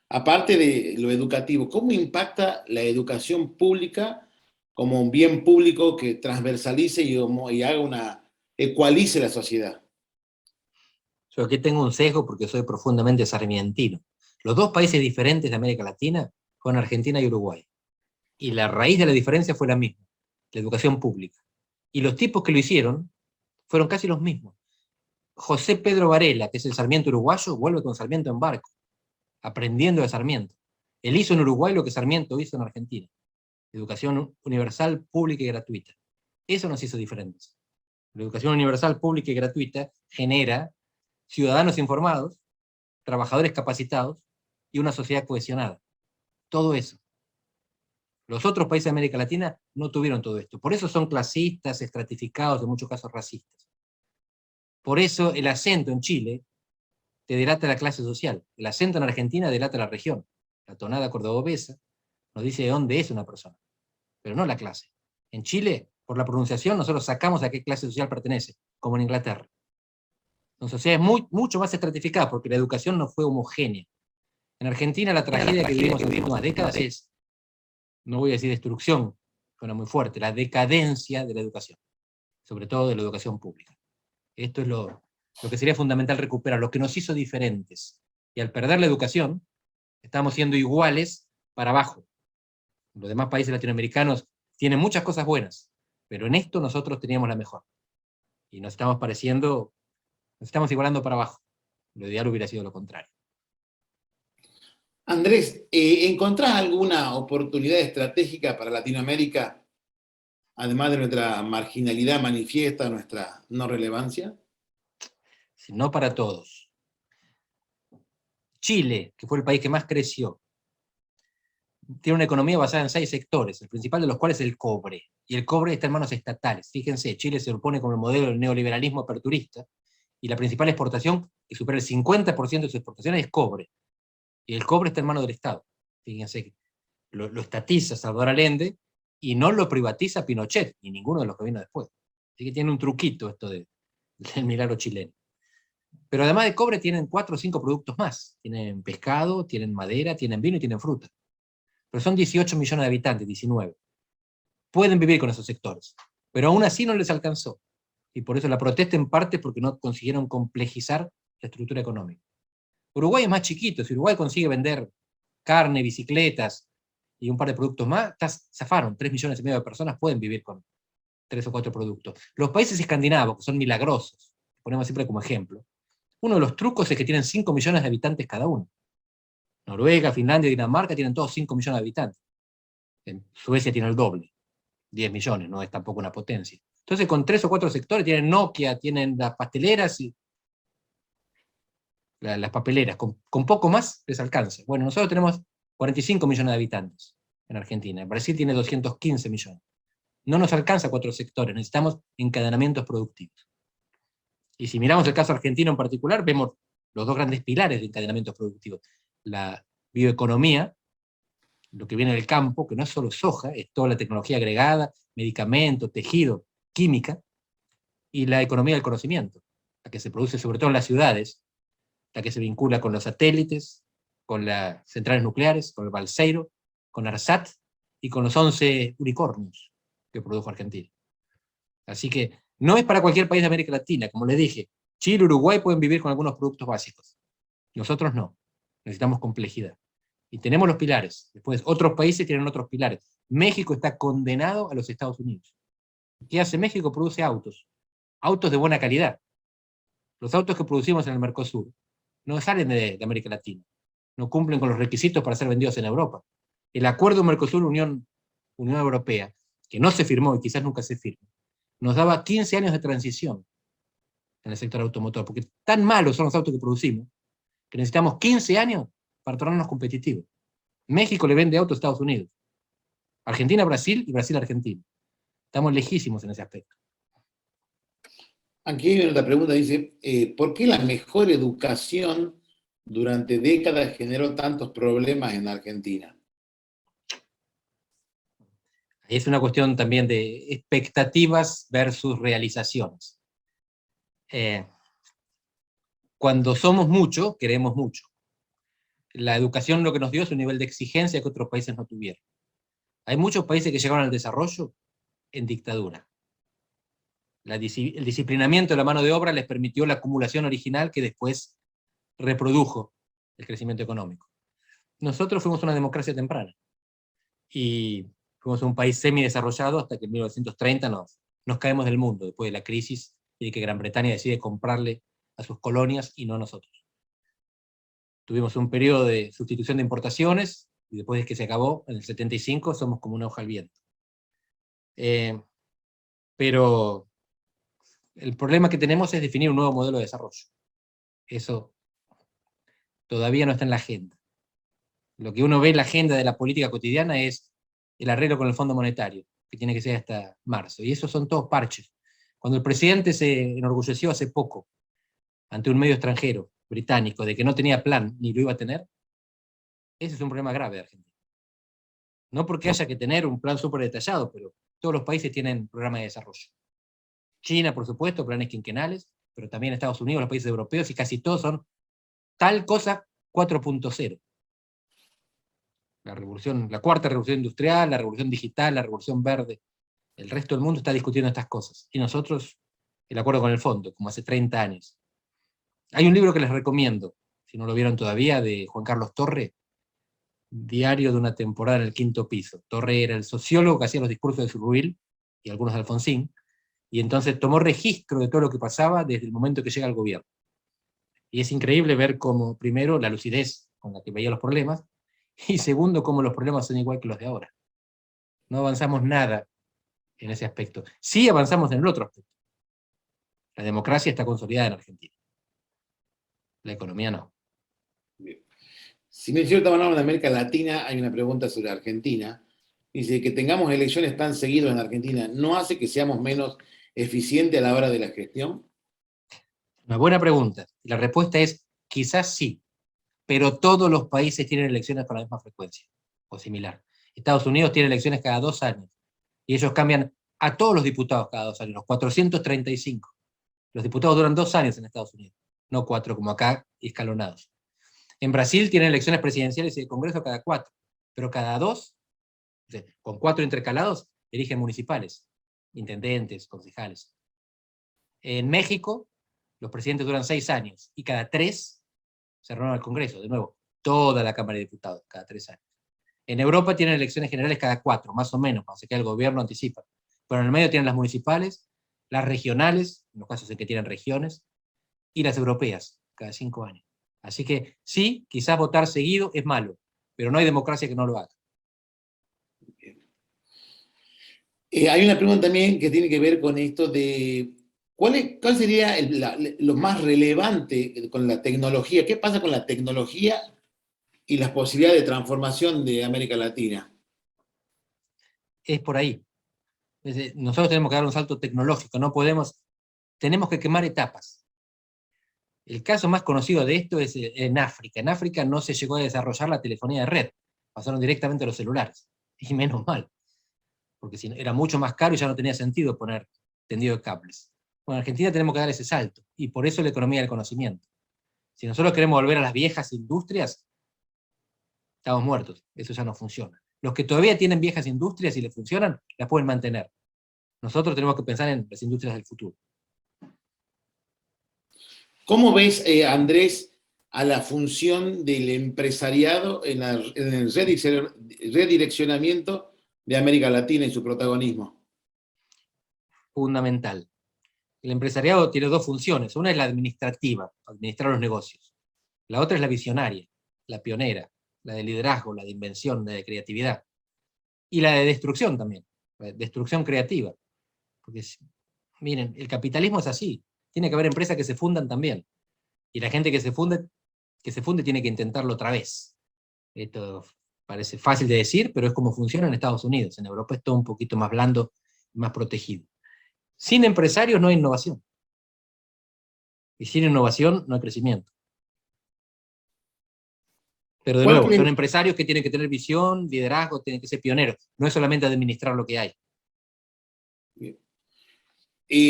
aparte de lo educativo, ¿cómo impacta la educación pública como un bien público que transversalice y ecualice la sociedad? Yo aquí tengo un sesgo porque soy profundamente sarmientino. Los dos países diferentes de América Latina fueron Argentina y Uruguay. Y la raíz de la diferencia fue la misma, la educación pública. Y los tipos que lo hicieron fueron casi los mismos. José Pedro Varela, que es el Sarmiento uruguayo, vuelve con Sarmiento en barco, aprendiendo de Sarmiento. Él hizo en Uruguay lo que Sarmiento hizo en Argentina. Educación universal, pública y gratuita. Eso nos hizo diferentes. La educación universal, pública y gratuita genera ciudadanos informados, trabajadores capacitados y una sociedad cohesionada. Todo eso. Los otros países de América Latina no tuvieron todo esto. Por eso son clasistas, estratificados, en muchos casos racistas. Por eso el acento en Chile te delata la clase social. El acento en Argentina delata la región. La tonada cordobesa nos dice de dónde es una persona, pero no la clase. En Chile, por la pronunciación, nosotros sacamos a qué clase social pertenece, como en Inglaterra. Son sociedades mucho más estratificadas, porque la educación no fue homogénea. En Argentina la tragedia que vivimos en las últimas décadas es, no voy a decir destrucción, suena muy fuerte, la decadencia de la educación, sobre todo de la educación pública. Esto es lo que sería fundamental recuperar, lo que nos hizo diferentes. Y al perder la educación, estamos siendo iguales para abajo. Los demás países latinoamericanos tienen muchas cosas buenas, pero en esto nosotros teníamos la mejor. Y nos estamos igualando para abajo. Lo ideal hubiera sido lo contrario. Andrés, ¿encontrás alguna oportunidad estratégica para Latinoamérica, además de nuestra marginalidad manifiesta, nuestra no relevancia? No para todos. Chile, que fue el país que más creció, tiene una economía basada en 6 sectores, el principal de los cuales es el cobre. Y el cobre está en manos estatales. Fíjense, Chile se opone con el modelo del neoliberalismo aperturista, y la principal exportación, que supera el 50% de sus exportaciones, es cobre. Y el cobre está en manos del Estado. Fíjense que lo estatiza Salvador Allende, y no lo privatiza Pinochet, ni ninguno de los que vino después. Así que tiene un truquito esto del milagro chileno. Pero además de cobre tienen 4 o 5 productos más. Tienen pescado, tienen madera, tienen vino y tienen fruta. Pero son 18 millones de habitantes, 19. Pueden vivir con esos sectores, pero aún así no les alcanzó. Y por eso la protesta en parte es porque no consiguieron complejizar la estructura económica. Uruguay es más chiquito. Si Uruguay consigue vender carne, bicicletas y un par de productos más, zafaron. 3,5 millones de personas pueden vivir con 3 o 4 productos. Los países escandinavos, que son milagrosos, ponemos siempre como ejemplo, uno de los trucos es que tienen 5 millones de habitantes cada uno. Noruega, Finlandia y Dinamarca tienen todos 5 millones de habitantes. En Suecia tiene el doble, 10 millones, no es tampoco una potencia. Entonces con 3 o 4 sectores, tienen Nokia, tienen las pasteleras y las papeleras, con poco más les alcanza. Bueno, nosotros tenemos 45 millones de habitantes en Argentina, Brasil tiene 215 millones. No nos alcanza 4 sectores, necesitamos encadenamientos productivos. Y si miramos el caso argentino en particular, vemos los 2 grandes pilares de encadenamientos productivos. La bioeconomía, lo que viene del campo, que no es solo soja, es toda la tecnología agregada, medicamento, tejido, química, y la economía del conocimiento, la que se produce sobre todo en las ciudades, la que se vincula con los satélites, con las centrales nucleares, con el Balseiro, con ARSAT y con los 11 unicornios que produjo Argentina. Así que no es para cualquier país de América Latina, como les dije. Chile, Uruguay pueden vivir con algunos productos básicos. Nosotros no. Necesitamos complejidad. Y tenemos los pilares. Después, otros países tienen otros pilares. México está condenado a los Estados Unidos. ¿Qué hace México? Produce autos. Autos de buena calidad. Los autos que producimos en el Mercosur no salen de América Latina. No cumplen con los requisitos para ser vendidos en Europa. El acuerdo Mercosur-Unión Europea, que no se firmó y quizás nunca se firme, nos daba 15 años de transición en el sector automotor, porque tan malos son los autos que producimos, que necesitamos 15 años para tornarnos competitivos. México le vende autos a Estados Unidos, Argentina a Brasil y Brasil a Argentina. Estamos lejísimos en ese aspecto. Aquí hay otra pregunta, dice, ¿por qué la mejor educación durante décadas generó tantos problemas en Argentina? Es una cuestión también de expectativas versus realizaciones. Cuando somos mucho, queremos mucho. La educación lo que nos dio es un nivel de exigencia que otros países no tuvieron. Hay muchos países que llegaron al desarrollo en dictadura. El disciplinamiento de la mano de obra les permitió la acumulación original que después reprodujo el crecimiento económico. Nosotros fuimos una democracia temprana, y fuimos un país semidesarrollado hasta que en 1930 nos caemos del mundo, después de la crisis y de que Gran Bretaña decide comprarle a sus colonias y no a nosotros. Tuvimos un periodo de sustitución de importaciones, y después de que se acabó, en el 75, somos como una hoja al viento. Pero el problema que tenemos es definir un nuevo modelo de desarrollo. Eso todavía no está en la agenda. Lo que uno ve en la agenda de la política cotidiana es el arreglo con el Fondo Monetario, que tiene que ser hasta marzo. Y esos son todos parches. Cuando el presidente se enorgulleció hace poco, ante un medio extranjero, británico, de que no tenía plan, ni lo iba a tener, ese es un problema grave de Argentina. No porque haya que tener un plan súper detallado, pero todos los países tienen programas de desarrollo. China, por supuesto, planes quinquenales, pero también Estados Unidos, los países europeos, y casi todos son tal cosa 4.0. La cuarta revolución industrial, la revolución digital, la revolución verde. El resto del mundo está discutiendo estas cosas. Y nosotros, el acuerdo con el fondo, como hace 30 años. Hay un libro que les recomiendo, si no lo vieron todavía, de Juan Carlos Torre, Diario de una temporada en el quinto piso. Torre era el sociólogo que hacía los discursos de Surruil y algunos de Alfonsín, y entonces tomó registro de todo lo que pasaba desde el momento que llega al gobierno. Y es increíble ver cómo, primero, la lucidez con la que veía los problemas, y segundo, cómo los problemas son igual que los de ahora. No avanzamos nada en ese aspecto. Sí avanzamos en el otro aspecto. La democracia está consolidada en Argentina. La economía no. Bien. Si me cierto hablamos de América Latina, hay una pregunta sobre Argentina. Dice que tengamos elecciones tan seguidas en Argentina, ¿no hace que seamos menos eficientes a la hora de la gestión? Una buena pregunta. La respuesta es quizás sí, pero todos los países tienen elecciones con la misma frecuencia, o similar. Estados Unidos tiene elecciones cada 2 años, y ellos cambian a todos los diputados cada 2 años, los 435. Los diputados duran 2 años en Estados Unidos, no 4 como acá, escalonados. En Brasil tienen elecciones presidenciales y de Congreso cada 4, pero cada 2, con 4 intercalados, eligen municipales, intendentes, concejales. En México, los presidentes duran 6 años, y cada 3 se renueva el Congreso, de nuevo, toda la Cámara de Diputados, cada 3 años. En Europa tienen elecciones generales cada 4, más o menos, cuando se queda el gobierno anticipa. Pero en el medio tienen las municipales, las regionales, en los casos en que tienen regiones, y las europeas, cada 5 años. Así que sí, quizás votar seguido es malo, pero no hay democracia que no lo haga. Hay una pregunta también que tiene que ver con esto de cuál sería lo más relevante con la tecnología. ¿Qué pasa con la tecnología y las posibilidades de transformación de América Latina? Es por ahí. Nosotros tenemos que dar un salto tecnológico, tenemos que quemar etapas. El caso más conocido de esto es en África. En África no se llegó a desarrollar la telefonía de red, pasaron directamente a los celulares, y menos mal, porque si no, era mucho más caro y ya no tenía sentido poner tendido de cables. Bueno, en Argentina tenemos que dar ese salto, y por eso la economía del conocimiento. Si nosotros queremos volver a las viejas industrias, estamos muertos, eso ya no funciona. Los que todavía tienen viejas industrias y les funcionan, las pueden mantener. Nosotros tenemos que pensar en las industrias del futuro. ¿Cómo ves, Andrés, a la función del empresariado en el redireccionamiento de América Latina y su protagonismo? Fundamental. El empresariado tiene 2 funciones. Una es la administrativa, administrar los negocios. La otra es la visionaria, la pionera, la de liderazgo, la de invención, la de creatividad. Y la de destrucción también, la de destrucción creativa. Porque, miren, el capitalismo es así. Tiene que haber empresas que se fundan también. Y la gente que se funde tiene que intentarlo otra vez. Esto parece fácil de decir, pero es como funciona en Estados Unidos. En Europa es todo un poquito más blando y más protegido. Sin empresarios no hay innovación. Y sin innovación no hay crecimiento. Pero de nuevo, son empresarios que tienen que tener visión, liderazgo, tienen que ser pioneros. No es solamente administrar lo que hay.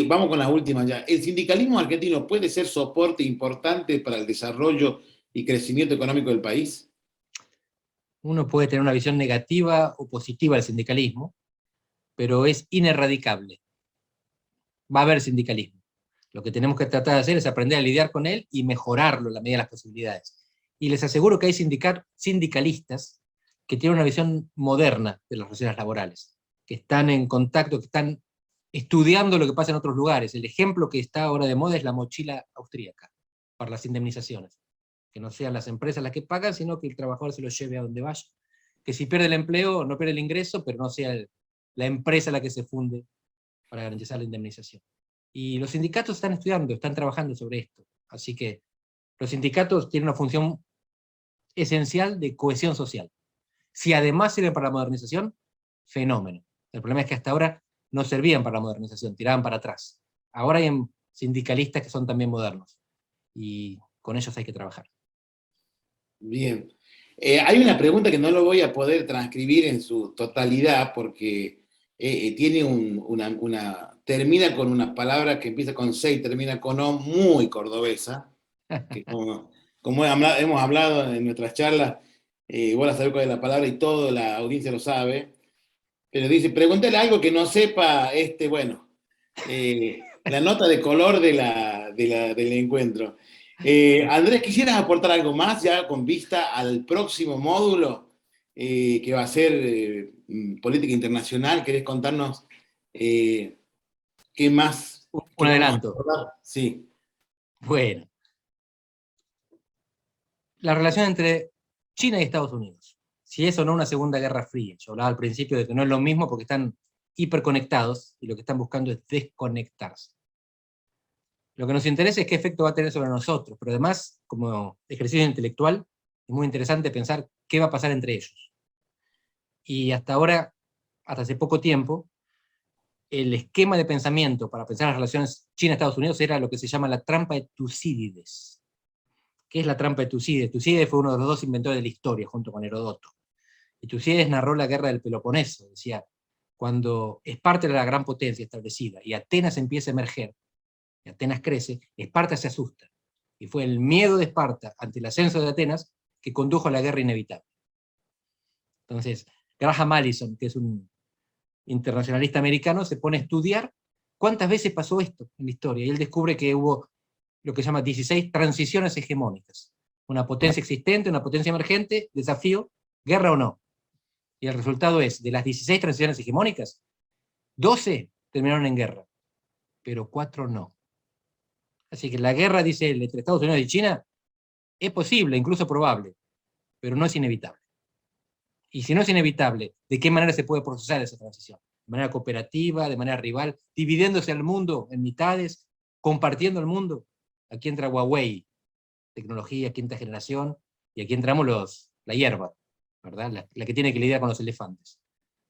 Vamos con la última ya. ¿El sindicalismo argentino puede ser soporte importante para el desarrollo y crecimiento económico del país? Uno puede tener una visión negativa o positiva del sindicalismo, pero es ineradicable. Va a haber sindicalismo. Lo que tenemos que tratar de hacer es aprender a lidiar con él y mejorarlo en la medida de las posibilidades. Y les aseguro que hay sindicalistas que tienen una visión moderna de las relaciones laborales, que están en contacto, que están estudiando lo que pasa en otros lugares. El ejemplo que está ahora de moda es la mochila austríaca, para las indemnizaciones. Que no sean las empresas las que pagan, sino que el trabajador se lo lleve a donde vaya. que si pierde el empleo, no pierde el ingreso, pero no sea la empresa la que se funde para garantizar la indemnización. Y los sindicatos están estudiando, están trabajando sobre esto. Así que los sindicatos tienen una función esencial de cohesión social. Si además sirven para la modernización, fenómeno. El problema es que hasta ahora no servían para la modernización, tiraban para atrás. Ahora hay sindicalistas que son también modernos, y con ellos hay que trabajar. Bien. Hay una pregunta que no lo voy a poder transcribir en su totalidad porque tiene termina con una palabra que empieza con C y termina con O, muy cordobesa, que como hemos hablado en nuestras charlas, vos la sabés cuál es la palabra y toda la audiencia lo sabe, pero dice, pregúntale algo que no sepa, la nota de color del encuentro. Andrés, ¿quisieras aportar algo más ya con vista al próximo módulo que va a ser política internacional? ¿Querés contarnos qué más? Un adelanto. Sí. Bueno, la relación entre China y Estados Unidos. Si es o no una segunda guerra fría. Yo hablaba al principio de que no es lo mismo porque están hiperconectados y lo que están buscando es desconectarse. Lo que nos interesa es qué efecto va a tener sobre nosotros, pero además, como ejercicio intelectual, es muy interesante pensar qué va a pasar entre ellos. Y hasta ahora, hasta hace poco tiempo, el esquema de pensamiento para pensar las relaciones China-Estados Unidos era lo que se llama la trampa de Tucídides. ¿Qué es la trampa de Tucídides? Tucídides fue uno de los dos inventores de la historia, junto con Herodoto. Y Tucídides narró la guerra del Peloponeso. Decía, cuando Esparta era la gran potencia establecida y Atenas empieza a emerger, y Atenas crece, Esparta se asusta. Y fue el miedo de Esparta ante el ascenso de Atenas que condujo a la guerra inevitable. Entonces, Graham Allison, que es un internacionalista americano, se pone a estudiar cuántas veces pasó esto en la historia, y él descubre que hubo lo que se llama 16 transiciones hegemónicas. Una potencia existente, una potencia emergente, desafío, guerra o no. Y el resultado es, de las 16 transiciones hegemónicas, 12 terminaron en guerra, pero 4 no. Así que la guerra, dice él, entre Estados Unidos y China, es posible, incluso probable, pero no es inevitable. Y si no es inevitable, ¿de qué manera se puede procesar esa transición? ¿De manera cooperativa, de manera rival, dividiéndose al mundo en mitades, compartiendo el mundo? Aquí entra Huawei, tecnología quinta generación, y aquí entramos la hierba, ¿verdad? La que tiene que lidiar con los elefantes.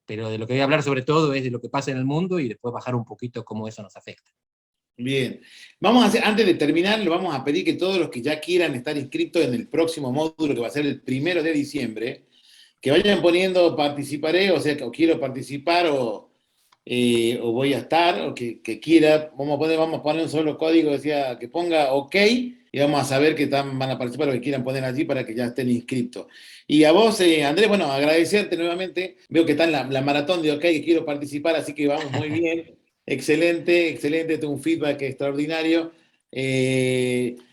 Pero de lo que voy a hablar sobre todo es de lo que pasa en el mundo y después bajar un poquito cómo eso nos afecta. Bien. Vamos a hacer, antes de terminar, le vamos a pedir que todos los que ya quieran estar inscritos en el próximo módulo, que va a ser el 1 de diciembre, que vayan poniendo participaré, o sea, que o quiero participar, o voy a estar, o que quiera, vamos a poner un solo código, decía, que ponga OK, y vamos a saber que van a participar lo que quieran poner allí para que ya estén inscritos. Y a vos, Andrés, bueno, agradecerte nuevamente, veo que está en la maratón de OK, que quiero participar, así que vamos muy bien, excelente, excelente, tengo un feedback extraordinario.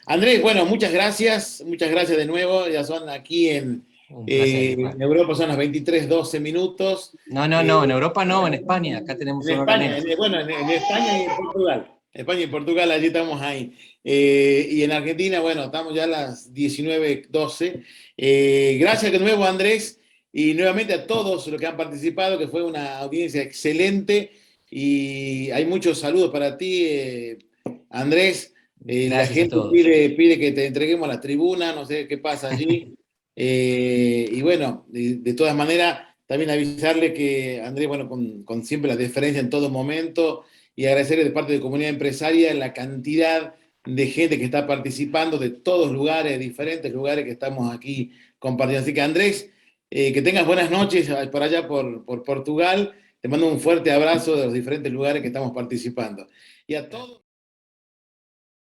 Andrés, bueno, muchas gracias de nuevo, ya son aquí en Europa son las 23:12 minutos. No, en Europa no, en España, acá tenemos En una hora España, menos. en España y en Portugal. España y Portugal, allí estamos ahí. Y en Argentina, bueno, estamos ya a las 19:12. Gracias de nuevo, Andrés, y nuevamente a todos los que han participado, que fue una audiencia excelente. Y hay muchos saludos para ti, Andrés. La gente pide que te entreguemos la tribuna, no sé qué pasa allí. Y bueno, de todas maneras, también avisarle que Andrés, bueno, con siempre la deferencia en todo momento, y agradecerle de parte de comunidad empresaria la cantidad de gente que está participando de todos lugares, diferentes lugares que estamos aquí compartiendo. Así que Andrés, que tengas buenas noches por allá por Portugal. Te mando un fuerte abrazo de los diferentes lugares que estamos participando. Y a todos...